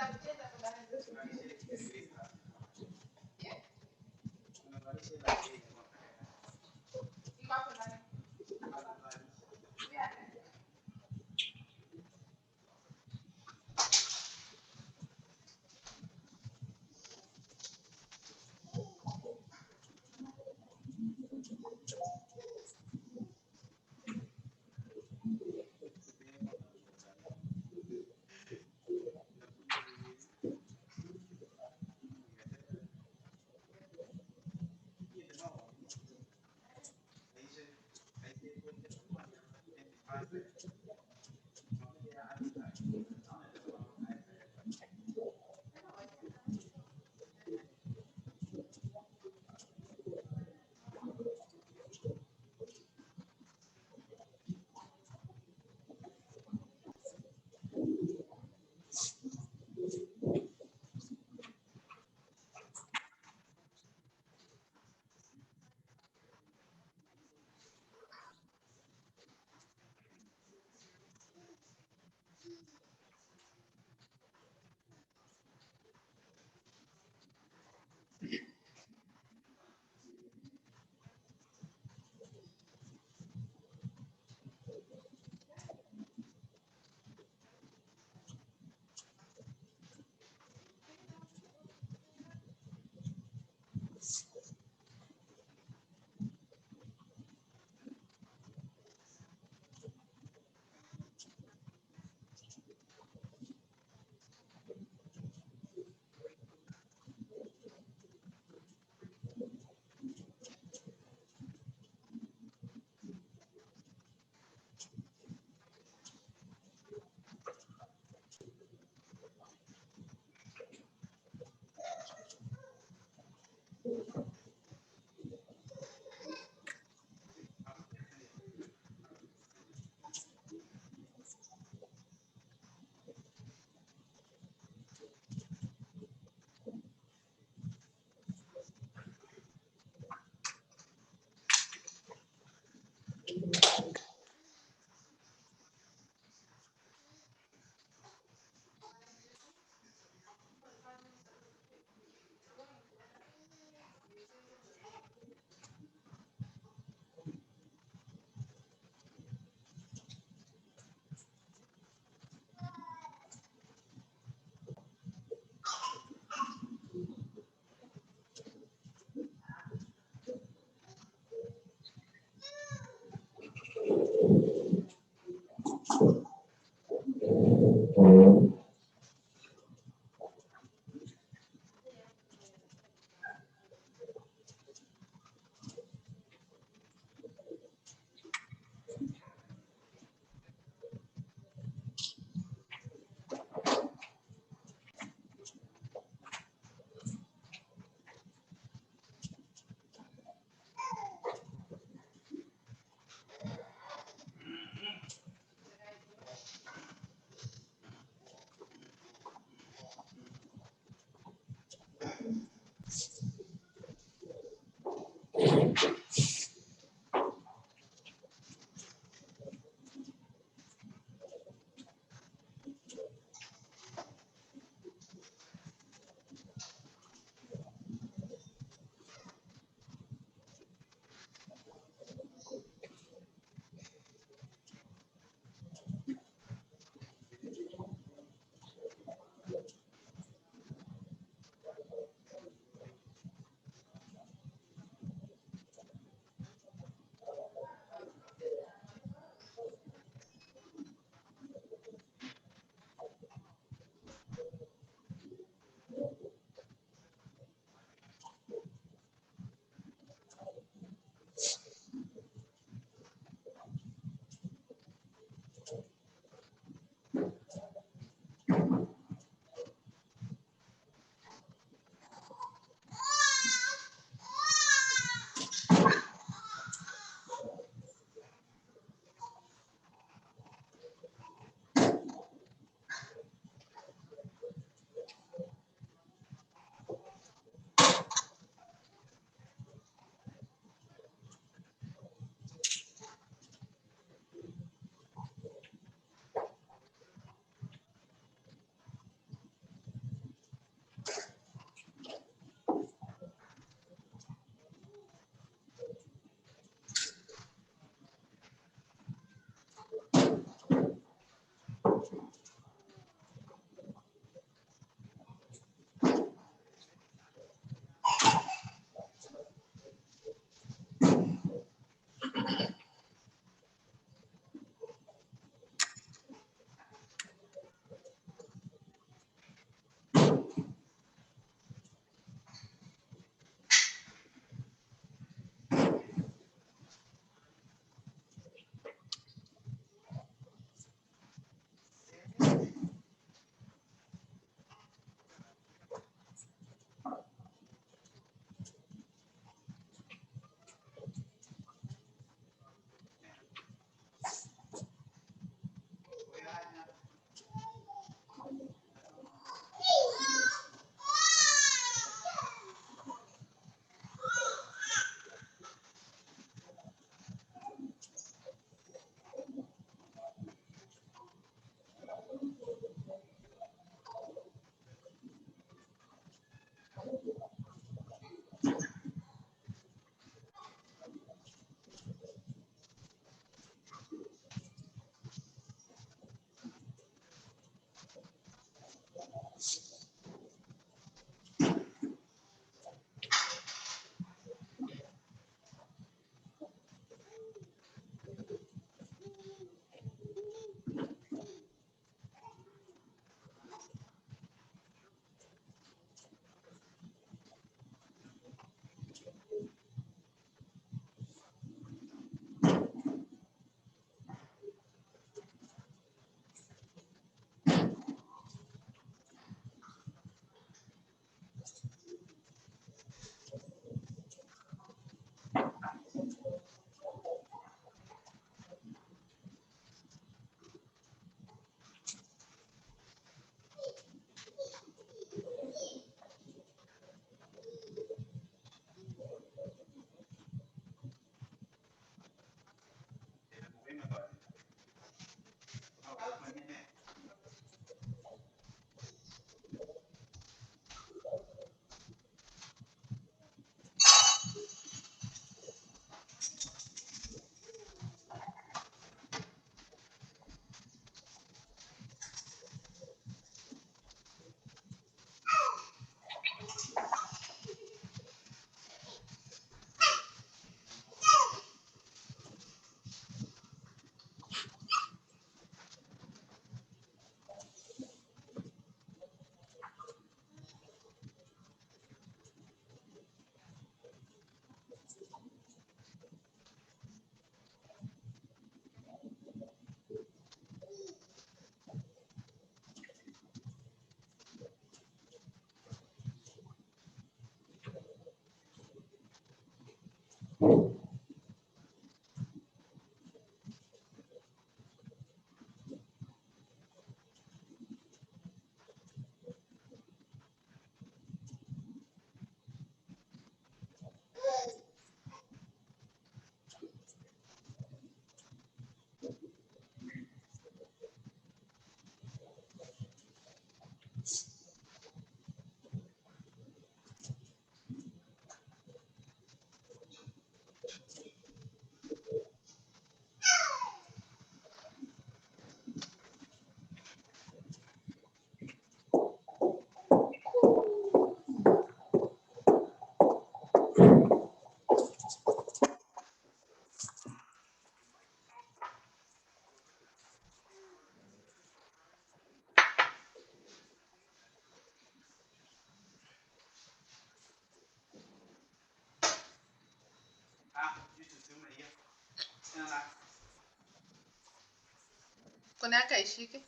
[SPEAKER 5] Kuna kaishike?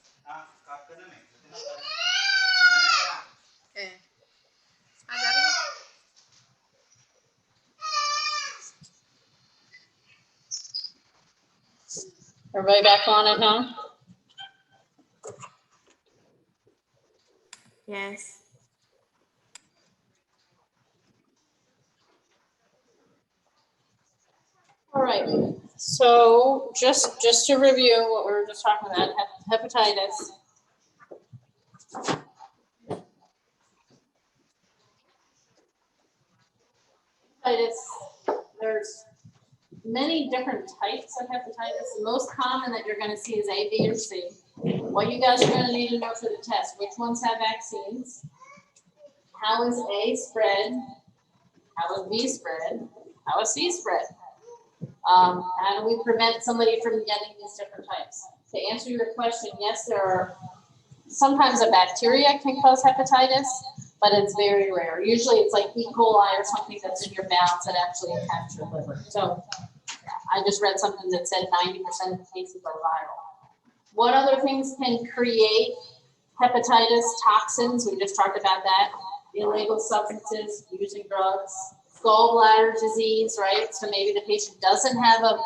[SPEAKER 5] Agari.
[SPEAKER 1] Everybody back on it, huh?
[SPEAKER 3] Yes.
[SPEAKER 1] All right, so just to review what we were just talking about, hepatitis. Hepatitis, there's many different types of hepatitis. The most common that you're gonna see is A, B, or C. What you guys are gonna need to know for the test, which ones have vaccines? How is A spread? How is B spread? How is C spread? How do we prevent somebody from getting these different types? To answer your question, yes, there are sometimes a bacteria can cause hepatitis, but it's very rare. Usually it's like E. coli or something that's in your mouth that actually attacks your liver. So I just read something that said 90% of the cases are viral. What other things can create hepatitis? Toxins, we just talked about that. Illegal substances, using drugs, gallbladder disease, right? So maybe the patient doesn't have a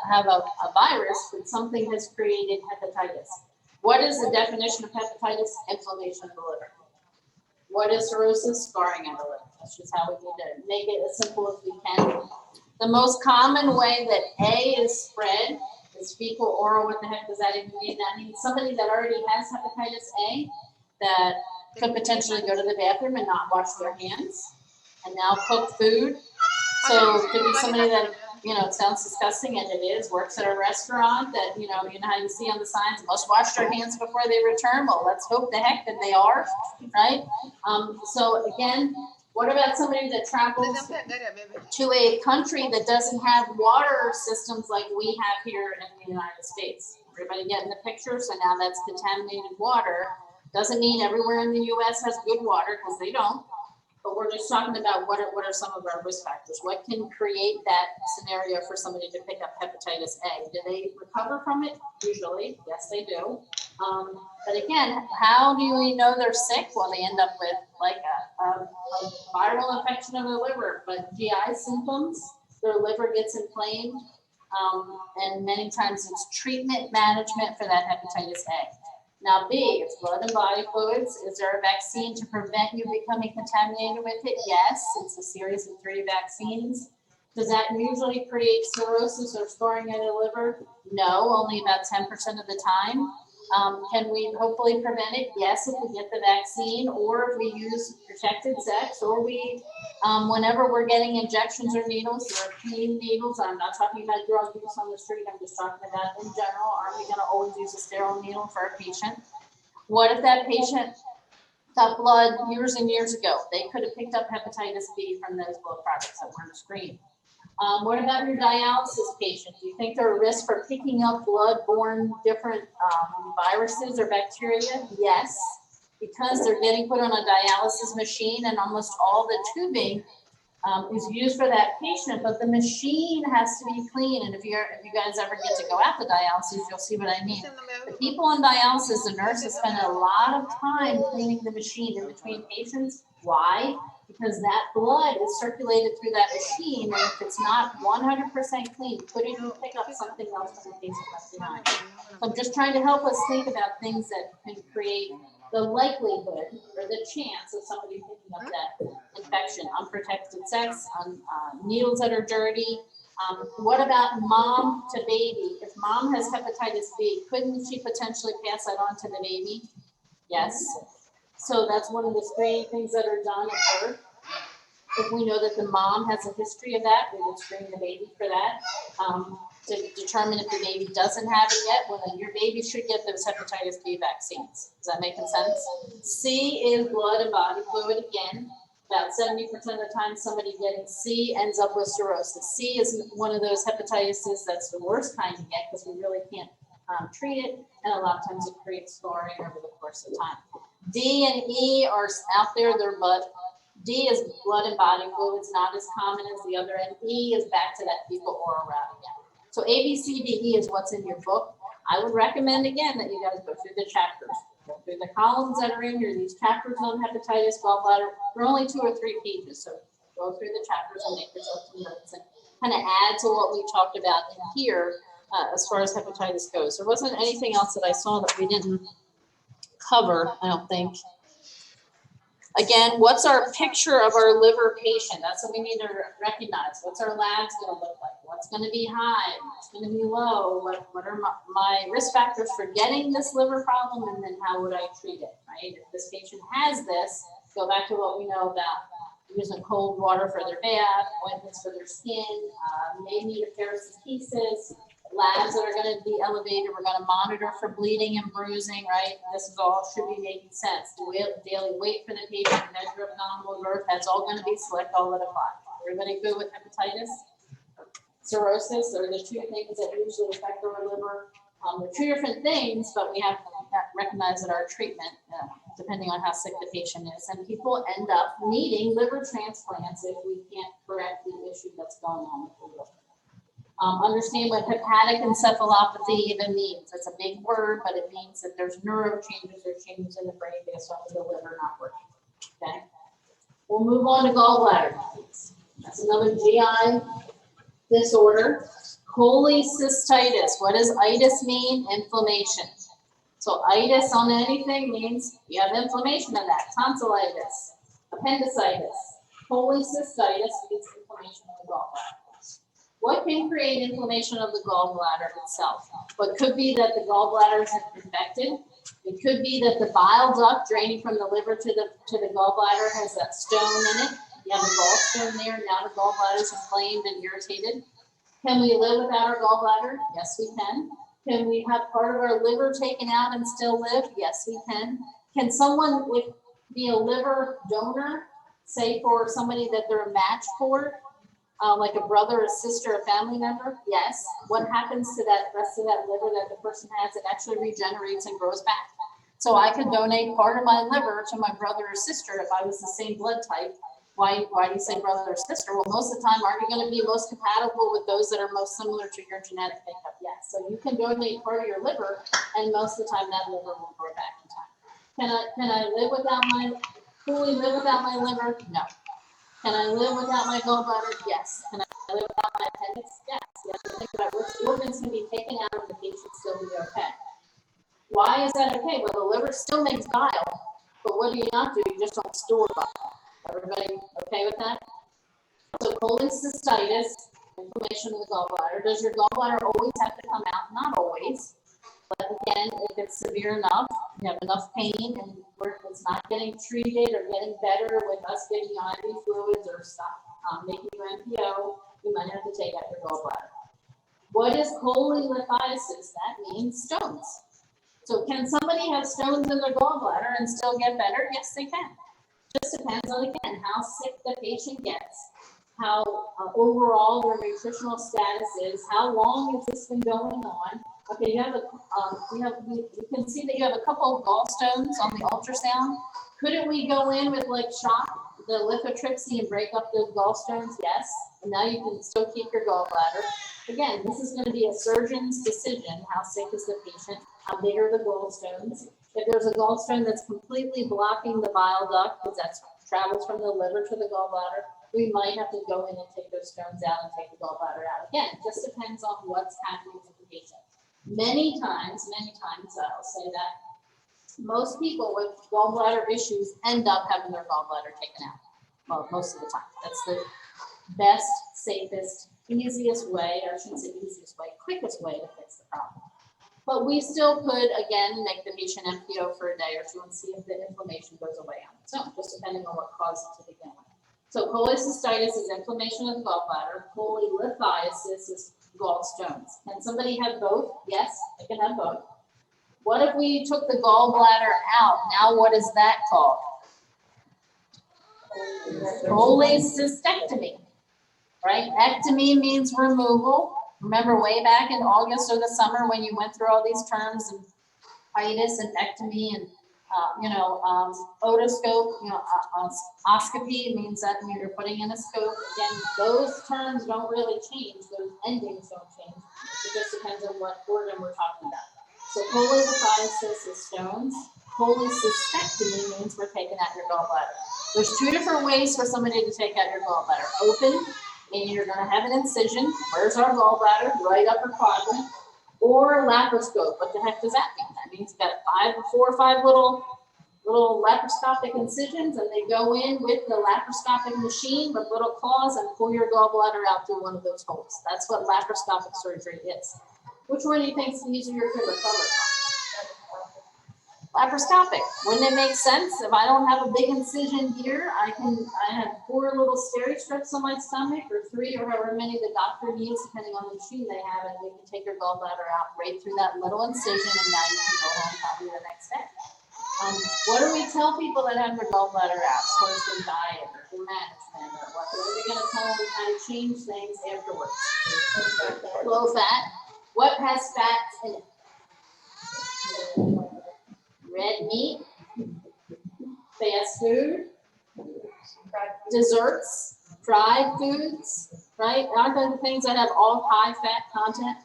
[SPEAKER 1] virus, but something has created hepatitis. What is the definition of hepatitis? Inflammation of the liver. What is cirrhosis? Scarring of the liver. That's just how we need to make it as simple as we can. The most common way that A is spread is fecal oral. What the heck does that even mean? That means somebody that already has hepatitis A that could potentially go to the bathroom and not wash their hands and now cook food. So it could be somebody that, you know, it sounds disgusting and it is, works at a restaurant that, you know how you see on the signs, must wash their hands before they return. Well, let's hope the heck that they are, right? So again, what about somebody that travels to a country that doesn't have water systems like we have here in the United States? Everybody getting the picture? So now that's contaminated water. Doesn't mean everywhere in the US has good water, because they don't. But we're just talking about what are some of our risk factors? What can create that scenario for somebody to pick up hepatitis A? Do they recover from it? Usually, yes, they do. But again, how do we know they're sick? Well, they end up with like a viral infection of the liver, but GI symptoms, their liver gets inflamed, and many times it's treatment management for that hepatitis A. Now B, it's blood and body fluids. Is there a vaccine to prevent you becoming contaminated with it? Yes, it's a series of 3 vaccines. Does that usually create cirrhosis or scarring of the liver? No, only about 10% of the time. Can we hopefully prevent it? Yes, if we get the vaccine, or if we use protected sex, or we, whenever we're getting injections or needles, they're clean needles. I'm not talking about drug use on the street. I'm just talking about in general. Are we going to always use a sterile needle for a patient? What if that patient got blood years and years ago? They could have picked up hepatitis B from those blood products that weren't screened. What about your dialysis patient? Do you think they're a risk for picking up blood-borne different viruses or bacteria? Yes, because they're getting put on a dialysis machine, and almost all the tubing is used for that patient, but the machine has to be clean. And if you guys ever get to go out to dialysis, you'll see what I mean. The people on dialysis, the nurses spend a lot of time cleaning the machine in between patients. Why? Because that blood is circulated through that machine, and if it's not 100% clean, could it pick up something else from the patient left behind? So I'm just trying to help us think about things that can create the likelihood or the chance of somebody picking up that infection. Unprotected sex, needles that are dirty. What about mom to baby? If mom has hepatitis B, couldn't she potentially pass that on to the baby? Yes. So that's one of the screening things that are done at birth. If we know that the mom has a history of that, we would screen the baby for that. To determine if the baby doesn't have it yet, well, then your baby should get those hepatitis B vaccines. Is that making sense? C is blood and body fluid again. About 70% of the time, somebody getting C ends up with cirrhosis. C is one of those hepatitis that's the worst kind to get, because we really can't treat it, and a lot of times it creates scarring over the course of time. D and E are out there, but D is blood and body fluids, not as common as the other, and E is back to that fecal oral route again. So A, B, C, D, E is what's in your book. I would recommend again that you guys go through the chapters, go through the columns that are in here, these chapters on hepatitis, gallbladder. They're only 2 or 3 pages, so go through the chapters and make yourself some notes and kind of add to what we talked about in here as far as hepatitis goes. There wasn't anything else that I saw that we didn't cover, I don't think. Again, what's our picture of our liver patient? That's what we need to recognize. What's our labs going to look like? What's going to be high? What's going to be low? What are my risk factors for getting this liver problem? And then how would I treat it, right? If this patient has this, go back to what we know about using cold water for their bath, ointments for their skin, may need a paracentesis, labs that are going to be elevated. We're going to monitor for bleeding and bruising, right? This is all should be making sense. Daily weight for the patient, measure abdominal girth, that's all going to be select all at a 5. Everybody good with hepatitis? Cirrhosis are the 2 things that usually affect our liver. They're 2 different things, but we have to recognize that our treatment, depending on how sick the patient is, and people end up needing liver transplants if we can't correct the issue that's going on with the liver. Understand what hepatic encephalopathy even means. It's a big word, but it means that there's neuro changes or changes in the brain based off of the liver not working. Okay. We'll move on to gallbladder disease. That's another GI disorder. Cholecystitis. What does itis mean? Inflammation. So itis on anything means you have inflammation in that. Tonsillitis, appendicitis, cholecystitis means inflammation of the gallbladder. What can create inflammation of the gallbladder itself? Well, it could be that the gallbladder is infected. It could be that the bile duct draining from the liver to the gallbladder has that stone in it. You have a gallstone there. Now the gallbladder is inflamed and irritated. Can we live without our gallbladder? Yes, we can. Can we have part of our liver taken out and still live? Yes, we can. Can someone be a liver donor, say for somebody that they're a match for? Like a brother, a sister, a family member? Yes. What happens to that rest of that liver that the person has? It actually regenerates and grows back. So I could donate part of my liver to my brother or sister if I was the same blood type. Why do you say brother or sister? Well, most of the time, aren't you going to be most compatible with those that are most similar to your genetic makeup? Yes. So you can donate part of your liver, and most of the time that liver will grow back in time. Can I fully live without my liver? No. Can I live without my gallbladder? Yes. Can I live without my appendix? Yes. You have to think about which organs can be taken out and the patient still be okay. Why is that okay? Well, the liver still makes bile, but what do you not do? You just don't store bile. Everybody okay with that? So cholecystitis, inflammation of the gallbladder. Does your gallbladder always have to come out? Not always. But again, if it's severe enough, you have enough pain, and it's not getting treated or getting better with us giving you IV fluids or stop making you NPO, you might have to take out your gallbladder. What is cholelithiasis? That means stones. So can somebody have stones in their gallbladder and still get better? Yes, they can. Just depends on, again, how sick the patient gets, how overall their nutritional status is, how long has this been going on. Okay, you can see that you have a couple of gallstones on the ultrasound. Couldn't we go in with like shock, the lithotripsy, and break up those gallstones? Yes, and now you can still keep your gallbladder. Again, this is going to be a surgeon's decision. How sick is the patient? How big are the gallstones? If there's a gallstone that's completely blocking the bile duct, because that travels from the liver to the gallbladder, we might have to go in and take those stones out and take the gallbladder out. Again, it just depends on what's happening with the patient. Many times, I'll say that most people with gallbladder issues end up having their gallbladder taken out. Well, most of the time. That's the best, safest, easiest way, or I shouldn't say easiest way, quickest way to fix the problem. But we still could, again, make the patient NPO for a day or 2 and see if the inflammation goes away on its own, just depending on what caused it to begin with. So cholecystitis is inflammation of the gallbladder. Cholelithiasis is gallstones. Can somebody have both? Yes, they can have both. What if we took the gallbladder out? Now what is that called? Cholecystectomy, right? Ectomy means removal. Remember way back in August or the summer when you went through all these terms and itis and ectomy and otoscope, oscopy means that you're putting in a scope. Again, those terms don't really change. Those endings don't change. It just depends on what organ we're talking about. So cholecystectomy is stones. Cholecystectomy means we're taking out your gallbladder. There's two different ways for somebody to take out your gallbladder. Open, and you're gonna have an incision. Where's our gallbladder? Right upper quadrant. Or laparoscope. What the heck does that mean? That means you've got 4 or 5 little laparoscopic incisions, and they go in with the laparoscopic machine with little claws and pull your gallbladder out through one of those holes. That's what laparoscopic surgery is. Which one do you think is easier to recover from? Laparoscopic. Wouldn't it make sense if I don't have a big incision here? I have 4 little steri strips on my stomach, or 3, or however many the doctor needs, depending on the machine they have, and we can take your gallbladder out right through that little incision, and now you can go home probably the next day. What do we tell people that have their gallbladder out as far as their diet or their management, or what are we going to tell them how to change things afterwards? Low fat. What has fats in it? Red meat, fast food, desserts, fried foods, right? Aren't those the things that have all high fat content?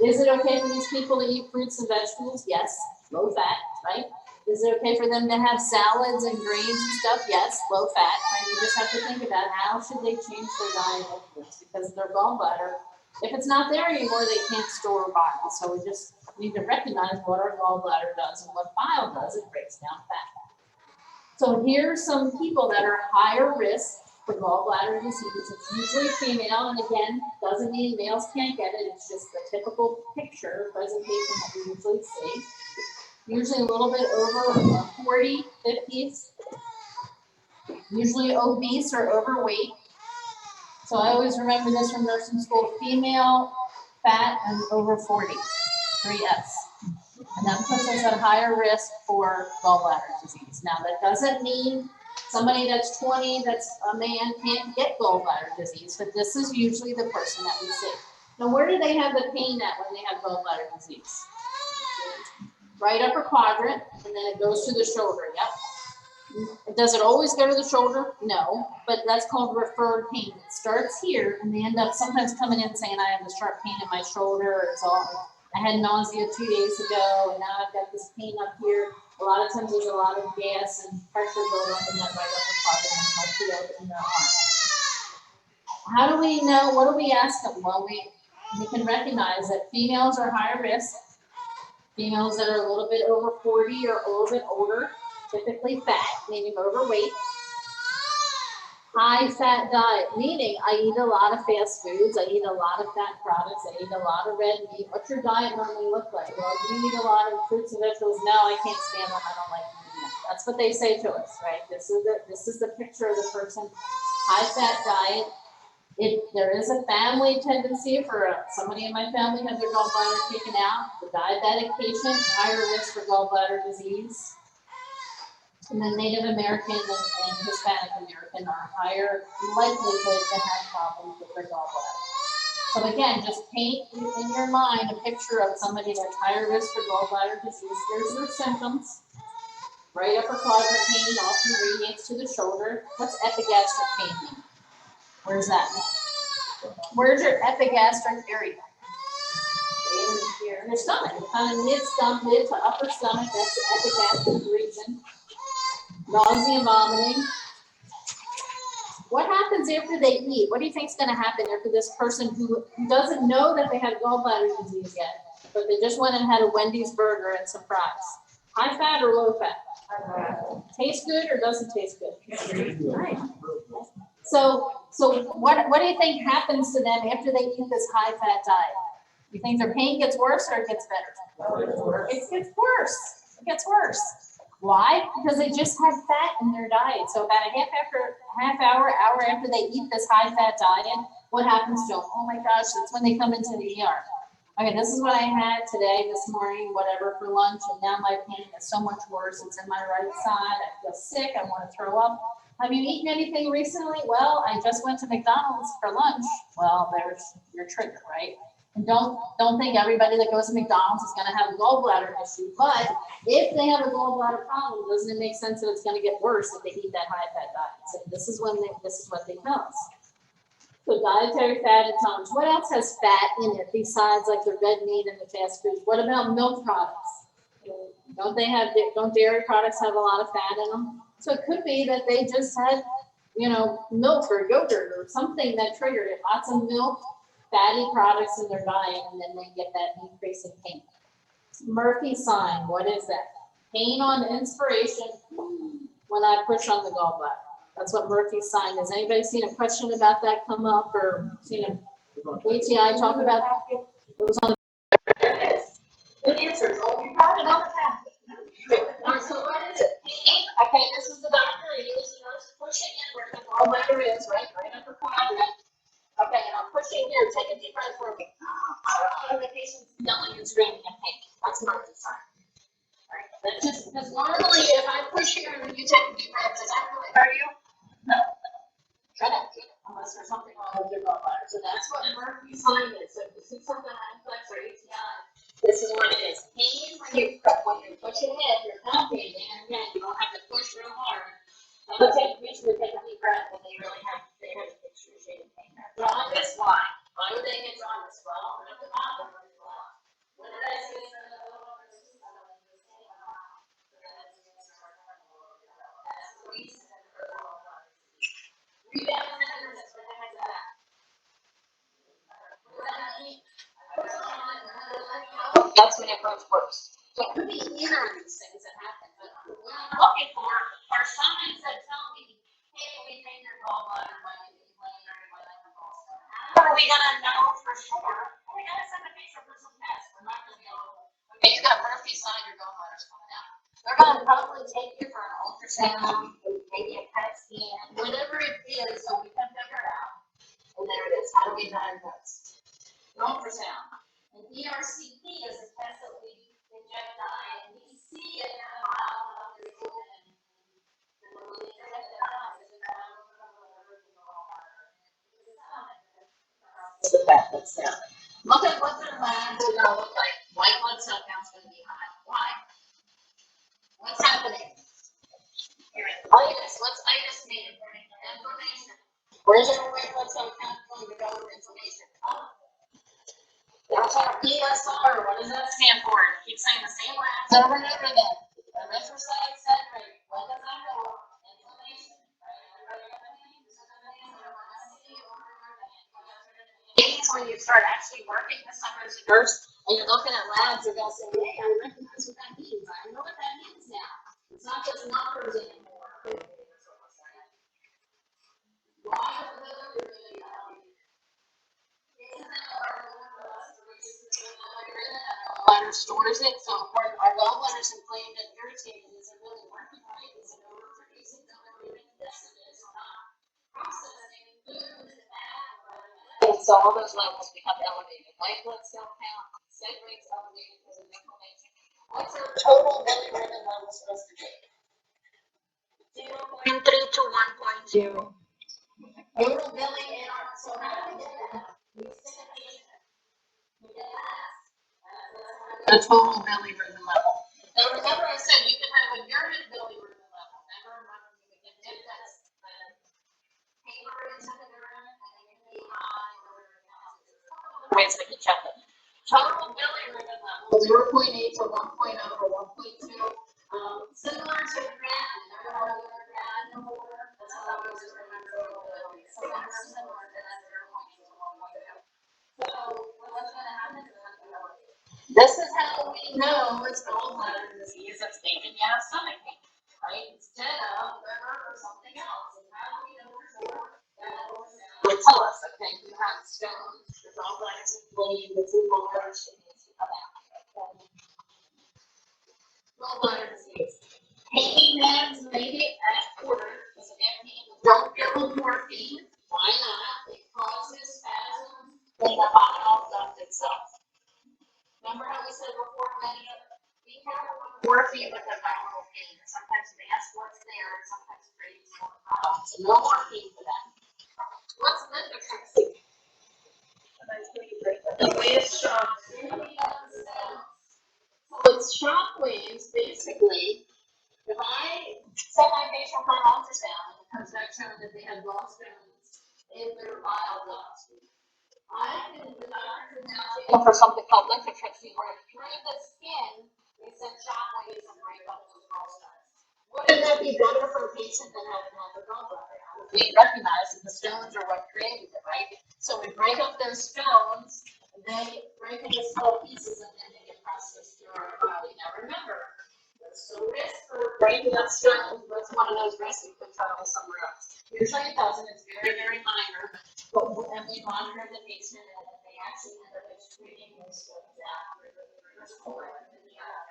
[SPEAKER 1] Is it okay for these people to eat fruits and vegetables? Yes, low fat, right? Is it okay for them to have salads and grains and stuff? Yes, low fat, right? You just have to think about how should they change their diet afterwards, because their gallbladder, if it's not there anymore, they can't store bile. So we just need to recognize what our gallbladder does and what bile does. It breaks down fat. So here's some people that are higher risk for gallbladder disease. It's usually female, and again, doesn't mean males can't get it. It's just the typical picture presentation that we usually see. Usually a little bit over 40, 50s. Usually obese or overweight. So I always remember this from nursing school: female, fat, and over 40, 3S. And that puts us at higher risk for gallbladder disease. Now, that doesn't mean somebody that's 20, that's a man, can't get gallbladder disease, but this is usually the person that we see. Now, where do they have the pain at when they have gallbladder disease? Right upper quadrant, and then it goes to the shoulder. Yep. Does it always go to the shoulder? No, but that's called referred pain. It starts here, and they end up sometimes coming in saying, I have this sharp pain in my shoulder. It's all, I had nausea 2 days ago, and now I've got this pain up here. A lot of times there's a lot of gas and pressure buildup in that right upper quadrant and help you open their arm. How do we know? What do we ask them? Well, we can recognize that females are higher risk. Females that are a little bit over 40 or a little bit older, typically fat, meaning overweight. High fat diet, meaning I eat a lot of fast foods, I eat a lot of fat products, I eat a lot of red meat. What's your diet normally look like? Well, do you eat a lot of fruits and vegetables? No, I can't stand them, I don't like eating them. That's what they say to us, right? This is the picture of the person. High fat diet. If there is a family tendency for somebody in my family had their gallbladder taken out, the diabetic patient, higher risk for gallbladder disease. And then Native American and Hispanic American are higher likelihood to have problems with their gallbladder. So again, just paint in your mind a picture of somebody that's higher risk for gallbladder disease. Here's their symptoms. Right upper quadrant pain often radiates to the shoulder. What's epigastric pain mean? Where's that? Where's your epigastric area? Right in here. Your stomach, kind of mid to upper stomach. That's the epigastric region. Nausea and vomiting. What happens after they eat? What do you think is going to happen after this person who doesn't know that they have gallbladder disease yet, but they just went and had a Wendy's burger and some fries? High fat or low fat? Tastes good or doesn't taste good? Right. So what do you think happens to them after they eat this high fat diet? You think their pain gets worse or it gets better? It gets worse. It gets worse. Why? Because they just had fat in their diet. So about a half hour after they eat this high fat diet, what happens to them? Oh my gosh, that's when they come into the ER. Okay, this is what I had today, this morning, whatever, for lunch, and now my pain is so much worse. It's in my right side. I feel sick. I want to throw up. Have you eaten anything recently? Well, I just went to McDonald's for lunch. Well, there's your trigger, right? And don't think everybody that goes to McDonald's is going to have a gallbladder issue. But if they have a gallbladder problem, doesn't it make sense that it's going to get worse if they eat that high fat diet? So this is what they tell us. So dietary fat intolerance. What else has fat in it besides like the red meat and the fast foods? What about milk products? Don't dairy products have a lot of fat in them? So it could be that they just had, milk or yogurt or something that triggered it. Lots of milk, fatty products in their diet, and then they get that increase in pain. Murphy sign, what is that? Pain on inspiration when I push on the gallbladder. That's what Murphy's sign is. Anybody seen a question about that come up or seen a ATI talk about that? It was on. Good answer. Oh, you got it on the path. So what is it? Pain. Okay, this is the doctor. He is the nurse pushing in where the gallbladder is, right upper quadrant. Okay, and I'm pushing here. Take a deep breath for me. The patient's yelling and screaming in pain. That's Murphy's sign. Right? That's just because normally if I push here and then you take a deep breath, does that really hurt you? No. Shut up, unless there's something wrong with your gallbladder. So that's what Murphy's sign is. So if you see something complex or ATI, this is what it is. Pain when you're pushing in, you're pumping, and again, you don't have to push real hard. It'll take a patient to take a deep breath when they really have excruciating pain. Jaundice, why? Why would they get jaundice? Well, at the bottom of the blood. What did I say? That's when it goes worse. So it could be either of these things that happen, but what I'm looking for are signs that tell me, hey, we think your gallbladder might be laying or you might have a gallstone. How are we gonna know for sure? Well, we gotta send a patient for some tests. We're not gonna go, okay, you got Murphy sign, your gallbladder's coming out. They're gonna probably take you for an ultrasound, maybe a PET scan, whatever it is, so we can figure it out. And there it is. How do we diagnose? An ultrasound. An ERCP is a test that we inject dye, and we see it in a vial of the open. And when we inject it out, it's a vial of the fat that's down. Look at what their labs are gonna look like. White blood cell count's gonna be high. Why? What's happening? Itis. What's itis mean? Inflammation. Where's our white blood cell count going to go with inflammation? That's our ESR. What does that stand for? Keep saying the same labs over and over again. Erythrocyte set rate. What does that go on? Inflammation. It's when you start actually working this summer as a nurse and you're looking at labs, you're going to say, hey, I recognize what that means. I know what that means now. It's not just numbers anymore. Why are we really gallbladder stores it, so our gallbladder's inflamed and irritated. Is it really working right? Is it overproducing bilirubin? Yes, it is. We're not processing food and fat. So all those levels become elevated. White blood cell count, set rates elevated because of inflammation. What's our total bilirubin level supposed to be? 0.3 to 1.0. Total billing in our, so how do we get that? We stick a patient. We get that. The total bilirubin level. Now remember I said you can have a urine bilirubin level. Never remember you can dip that paper into the urine and it can be high or ways we can check it. Total bilirubin level 0.8 to 1.0 or 1.2. Similar to creatinine. Never know whether creatinine or that's how I always remember. Somewhere similar to that 0.8 to 1.0. So what's going to happen is this is how we know it's gallbladder disease that's making you have stomach pain, right? Instead of liver or something else. And how do we know for sure? That will tell us, okay, you have stones, your gallbladder's inflamed, it's in large, it needs to come out. Okay. Gallbladder disease. Pain meds maybe at quarter, because again, don't give them morphine. Why not? It causes spasms in the bile duct itself. Remember how we said before, be careful with morphine with the viral pain. Sometimes mask what's there, and sometimes creates more problems. So no morphine for that. What's lithotripsy? The wave shock. So it's shock waves, basically. If I send my patient for an ultrasound and it comes back showing that they have gallstones, if they're piled up. I can, the doctor can now take for something called lithotripsy, where through the skin, they send shockwaves and break up those gallstones. Wouldn't that be better for a patient than having had the gallbladder out? We recognize that the stones are what created it, right? So we break up those stones, they break into small pieces, and then they get processed through our body. Now remember, there's a risk for breaking up stones. That's one of those risks you could travel somewhere else. Usually it doesn't. It's very, very minor. But and we monitor the patient, and they actually end up excreting those stones out. There's chloride in the air.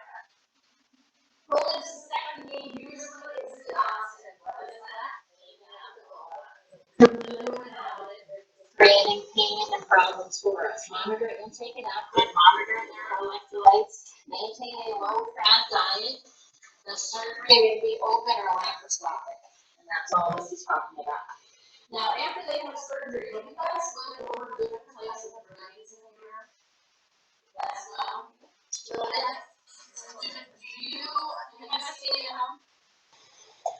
[SPEAKER 1] Well, it's the second thing usually is the oxygen. What is that? Creating pain and problems for us. Monitor intake and output, monitor their electrolytes, maintain a low-fat diet. The surgery may be open or laparoscopic, and that's all this is talking about. Now, after they have surgery, have you guys looked over different types of drains in here? That's well.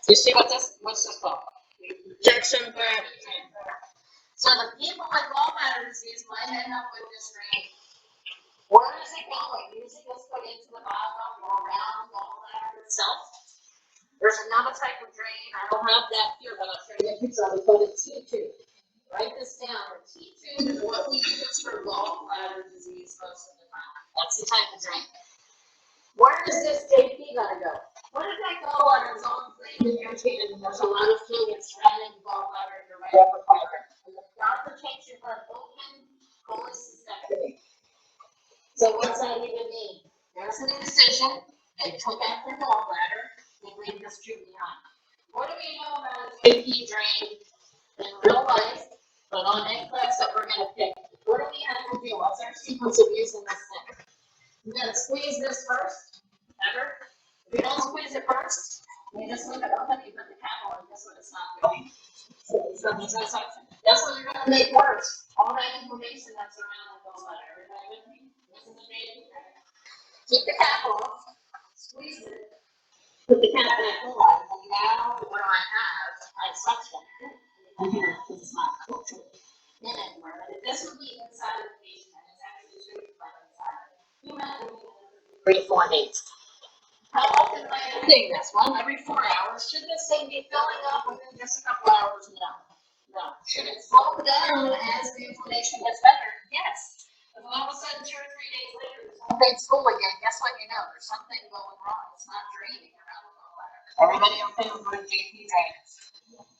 [SPEAKER 1] You see what's this called?
[SPEAKER 2] Jackson Bird.
[SPEAKER 1] So the people with gallbladder disease might end up with this drain. Where is it going? Usually it's put into the bottom or around the gallbladder itself. There's another type of drain. I don't have that here, but I'll show you a picture of it. Called a T-tube. Write this down. A T-tube is what we use for gallbladder disease most of the time. That's the type of drain. Where is this JP gonna go? Where does that go when it's all inflamed and irritated and there's a lot of fluid surrounding the gallbladder in your right upper quadrant? And the doctor takes you for an open cholecystectomy. So what's that even mean? There's an incision, they took out the gallbladder, they leave this tube behind. What do we know about a JP drain in real life, but on NCLEX that we're gonna pick? What do we have to do? What's our sequence of using this thing? We're gonna squeeze this first, ever? If you don't squeeze it first, you just leave it open, you put the cap on, guess what it's not doing? So there's no suction. That's what you're gonna make worse. All that information that's around the gallbladder. Everybody with me? This is the JP drain. Keep the cap off, squeeze it, put the cap back on, and now what do I have? I suction. And here, because it's not cultured in anywhere, but this would be inside of the patient, and it's actually treated by inside. You might be 3, 4 days. How often am I doing this? Well, every 4 hours. Should this thing be filling up within just a couple hours? No. No. Should it slow down as the inflammation gets better? Yes. If all of a sudden 2 or 3 days later, it's it's full again, guess what you know? There's something going wrong. It's not draining around the gallbladder. Everybody okay with good JP drainage?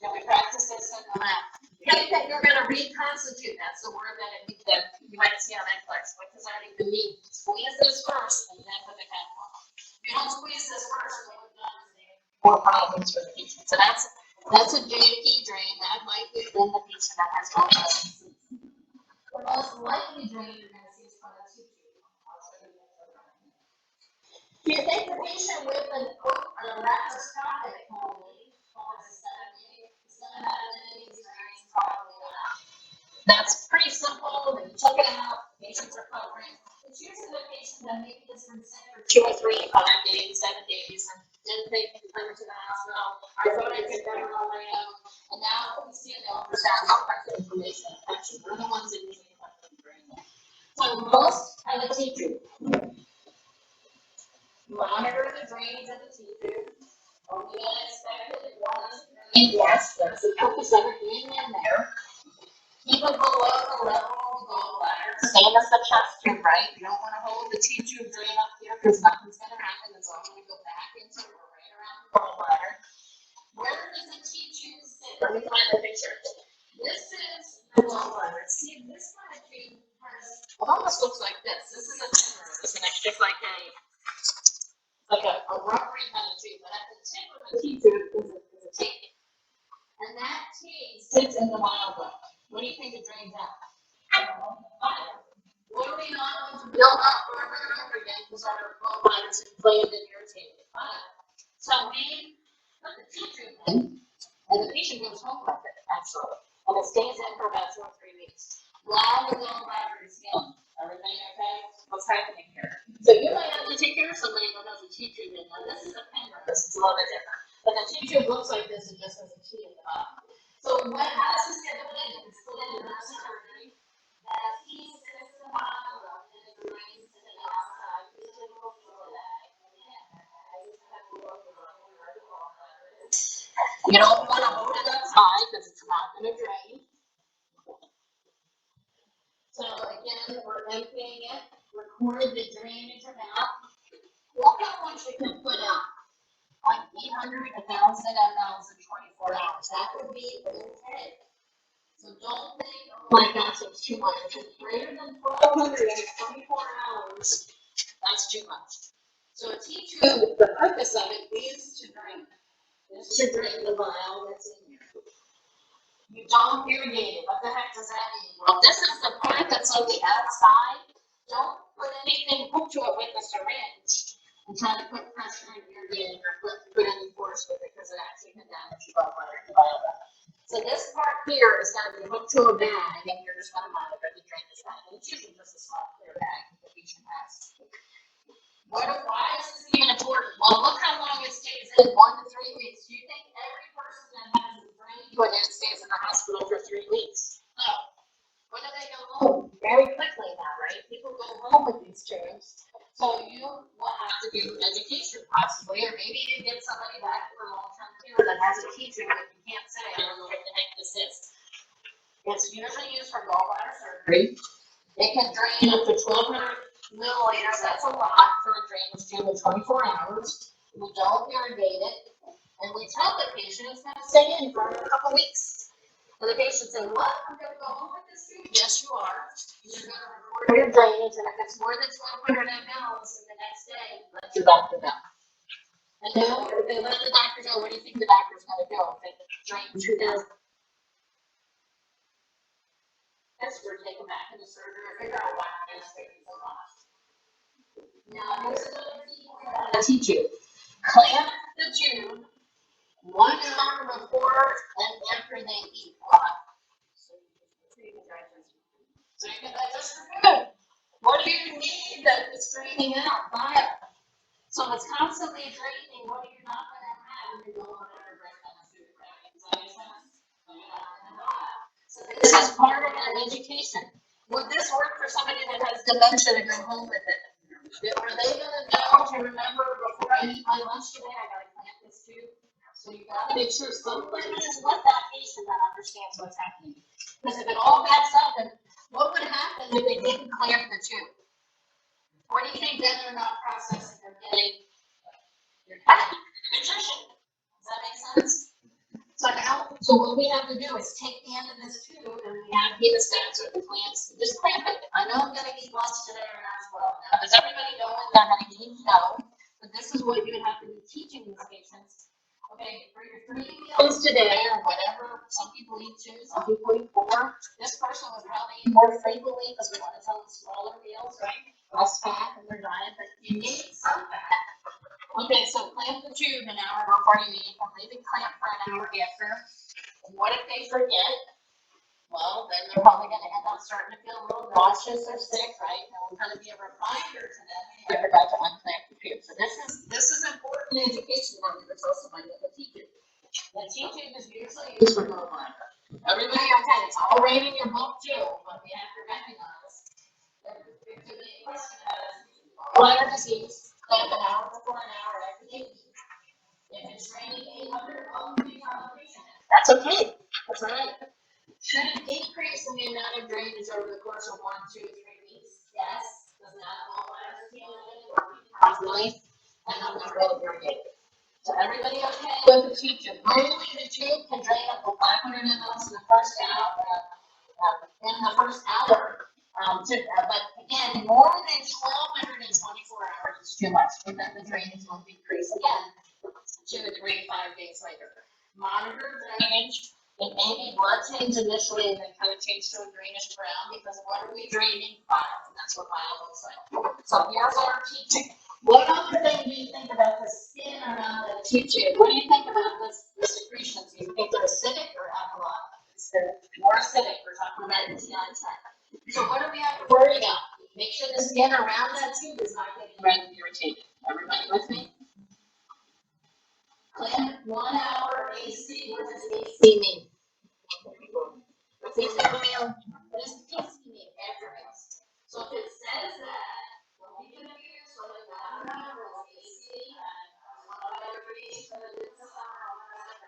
[SPEAKER 1] Can we practice this in the lab? Think that you're going to reconstitute. That's the word that you might see on NCLEX. What does that even mean? Squeeze this first and then put the cap on. If you don't squeeze this first, what we've done is more problems for the patient. So that's a JP drain. That might be in the patient that has gallbladder disease. The most likely drain you're going to see is from a T-tube. Do you think the patient with an laparoscopic only cholecystectomy is going to have any of these drains? Probably not. That's pretty simple. Then you took it out. Patients are covering. It's usually the patient that maybe has been sick for 2 or 3, 5 days, 7 days, and didn't think to come to the hospital. I thought I did better on my own. And now we see an ultrasound health record information infection. We're the ones that usually have them drain. So most have a T-tube. Monitor the drainage of the T-tube. Are we unexpected? Yes, that's the purpose of it being in there. Keep it below the level of the gallbladder. Same as the chest tube, right? You don't want to hold the T-tube drain up here because nothing's going to happen. It's all going to go back into or right around the gallbladder. Where does the T-tube sit? Let me find the picture. This is the gallbladder. See, this kind of tube it almost looks like this. This is a cirrhosis, and it's just like a rubbery kind of tube. But at the tip of the T-tube is a tape. And that tape sits in the bile duct. What do you think it drains out? Bile. What are we not going to build up over and over again because our gallbladder's inflamed and irritated? Bile. So we put the T-tube in, and the patient goes home with it, actually. And it stays in for about 2 or 3 weeks. While the gallbladder is healing. Everything okay? What's happening here? So you might have to take care of somebody that has a T-tube in. Now this is a penrose. It's a little bit different. But the T-tube looks like this. It just has a T at the bottom. So how does this get put in? It's You don't want to hold it up high because it's not going to drain. So again, we're emptying it, record the drainage amount. Look how much you can put out, like 800, 1,000 mLs in 24 hours. That would be okay. So don't think, oh my gosh, it's too much. If it's greater than 1,200 in 24 hours, that's too much. So a T2, the purpose of it is to drain. Is to drain the vial that's in here. You don't irrigate it. What the heck does that mean? Well, this is the part that's on the outside. Don't put anything hooked to it with a syringe and try to put pressure in irrigating or put any force with it because it actually can damage the vial. So this part here is going to be hooked to a bag and you're just going to monitor the drainage bag. And it's usually just a small clear bag that the patient has. Why is this even important? Well, look how long it stays in, 1 to 3 weeks. Do you think every person that has a drain unit stays in the hospital for 3 weeks? No. When do they go home? Very quickly now, right? People go home with these tubes. So you will have to do education possibly, or maybe you get somebody back for long-term care that has a teacher that you can't say, I don't know what the heck this is. It's usually used for gallbladder surgery. It can drain up to 1,200 milliliters. That's a lot for a drainage tube in 24 hours. We don't irrigate it. And we tell the patient it's going to stay in for a couple weeks. And the patient says, what? I'm going to go home with this tube? Yes, you are. You're going to record your drainage, and if it's more than 1,200 mLs the next day, let your doctor know. And then if they let the doctor know, what do you think the doctor's going to do? If it drains 2,000? We're taken back into surgery or figure out why I'm taking so much. Now, here's another thing I'm going to teach you. Clamp the tube 1 hour before and after they eat. So you can digest your food. What do you need that is draining out? Bile. So it's constantly draining. What are you not going to have when you go on a break on the food, right? Does that make sense? So this is part of our education. Would this work for somebody that has dementia to go home with it? Are they going to know to remember before I eat my lunch today, I got to clamp this tube? So you got to make sure somebody is with that patient that understands what's happening. Because if it all backs up, then what would happen if they didn't clamp the tube? What do you think then they're not processing or getting your nutrition? Does that make sense? So what we have to do is take the end of this tube and we have hemostats or the clamps, just clamp it. I know I'm gonna eat lunch today or not as well. Now, does everybody know when they're gonna eat? No. But this is what you would have to be teaching these patients. Okay, for your 3 meals today or whatever, some people eat 2, some people eat 4. This person would probably eat more frequently because we want to tell them smaller meals, right? Less fat in their diet, but you need some fat. Okay, so clamp the tube an hour before you eat, and leave it clamped for an hour after. And what if they forget? Well, then they're probably going to end up starting to feel a little nauseous or sick, right? And it will kind of be a reminder to them, hey, I forgot to unclamp the tube. So this is important education when we tell somebody what the T-tube. The T-tube is usually used for gallbladder. Everybody okay? It's all right in your book too, but we have to recognize that there could be a question about gallbladder disease. Clamp an hour before an hour after they eat. If it's draining 800, well, that's okay. That's all right. Should it decrease in the amount of drainage over the course of 1, 2, 3 weeks? Yes. Does not gallbladder heal working properly? And I'm not really irrigated. So everybody okay with the tube? Normally the tube can drain up to 500 mLs in the first hour. But again, more than 1,200 in 24 hours is too much. And then the drainage will decrease again 2 to 3 to 5 days later. Monitor drainage. It may be blood change initially and then kind of change to a greenish brown because what are we draining? Bile. And that's what bile looks like. So here's our teaching. What other thing do you think about the skin around the tube? What do you think about the secretions? Do you think they're acidic or alkaline? They're more acidic. We're talking about the GI tract. So what do we have to worry about? Make sure the skin around that tube is not getting red and irritated. Everybody with me? Clamp 1 hour AC. What does AC mean? What's AC mean? What does PC mean? After meals. So if it says that, what we can do is so like 1 hour AC and 1 hour AC, so that it's a summer or whatever,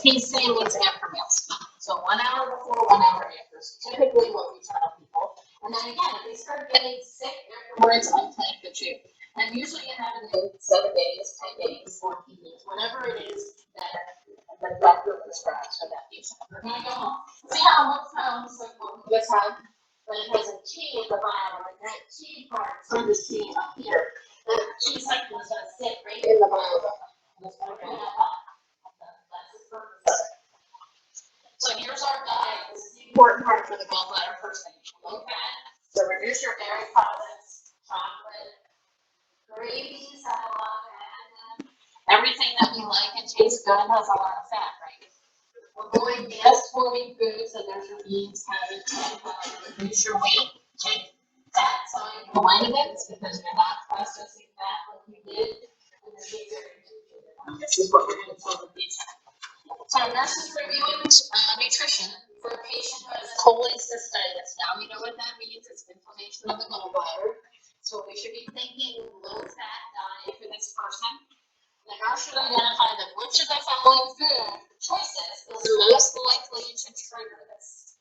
[SPEAKER 1] pacing means after meals. So 1 hour before, 1 hour after. is Typically what we tell people. And then again, if they start getting sick afterwards, unplanned the tube. And usually you have it in 7 days, 10 days, 14 days, whatever it is that the doctor prescribes for that patient. We're gonna go home. See how it looks like this one, but it has a T at the bottom, and that T part is on the C up here. The T section is gonna sit right in the bottom. That's the purpose of it. So here's our diet. This is the important part for the gallbladder person. Low fat, so reduce your dairy products, chocolate, gravies have a lot of fat in them. Everything that we like and tastes good has a lot of fat, right? Avoid gas-forming foods, and there's your beans, cabbage, reduce your weight, take fat-soluble vitamins because you're not processing fat like we did in the beginning. This is what we're going to tell the patient. So nurses reviewing nutrition for a patient who has cholecystitis. Now we know what that means. It's inflammation of the gallbladder. So we should be thinking low-fat diet for this person. The nurse should identify that which of the following food choices is most likely to trigger this.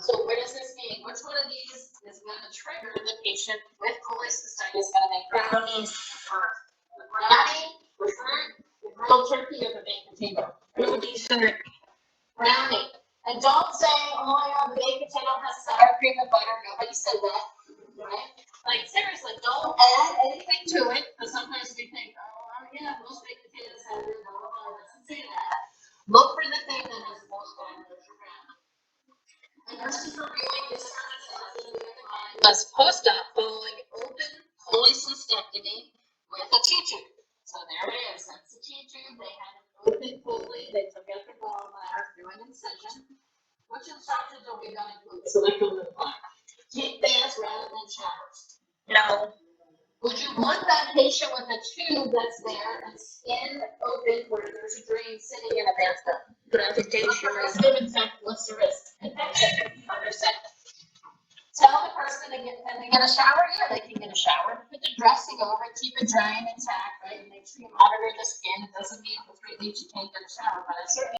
[SPEAKER 1] So what does this mean? Which one of these is going to trigger the patient with cholecystitis going to make brownies or the brownie, the fruit, the grilled turkey, or the baked potato? Brownie. And don't say, oh my God, the baked potato has sour cream and butter. Nobody said that, right? Like seriously, don't add anything to it, because sometimes we think, oh yeah, most baked potatoes have it, blah, blah, blah. It doesn't say that. Look for the thing that is most beneficial. And nurses reviewing discharges was post-op following open cholecystectomy with a T-tube. So there it is. That's the T-tube. They had an open chole. They took out the gallbladder through an incision. Which instructions are we going to include? So they're going to apply. Take baths rather than showers.
[SPEAKER 2] No.
[SPEAKER 1] Would you want that patient with a tube that's there and skin open where there's a drain sitting in a bathtub? What's the risk of infection? What's the risk? Infection. Understand? Tell the person to get, can they get a shower? Yeah, they can get a shower. Put the dressing over, keep it dry and intact, right? And make sure you monitor the skin. It doesn't mean for 3 weeks you can't get a shower, but I certainly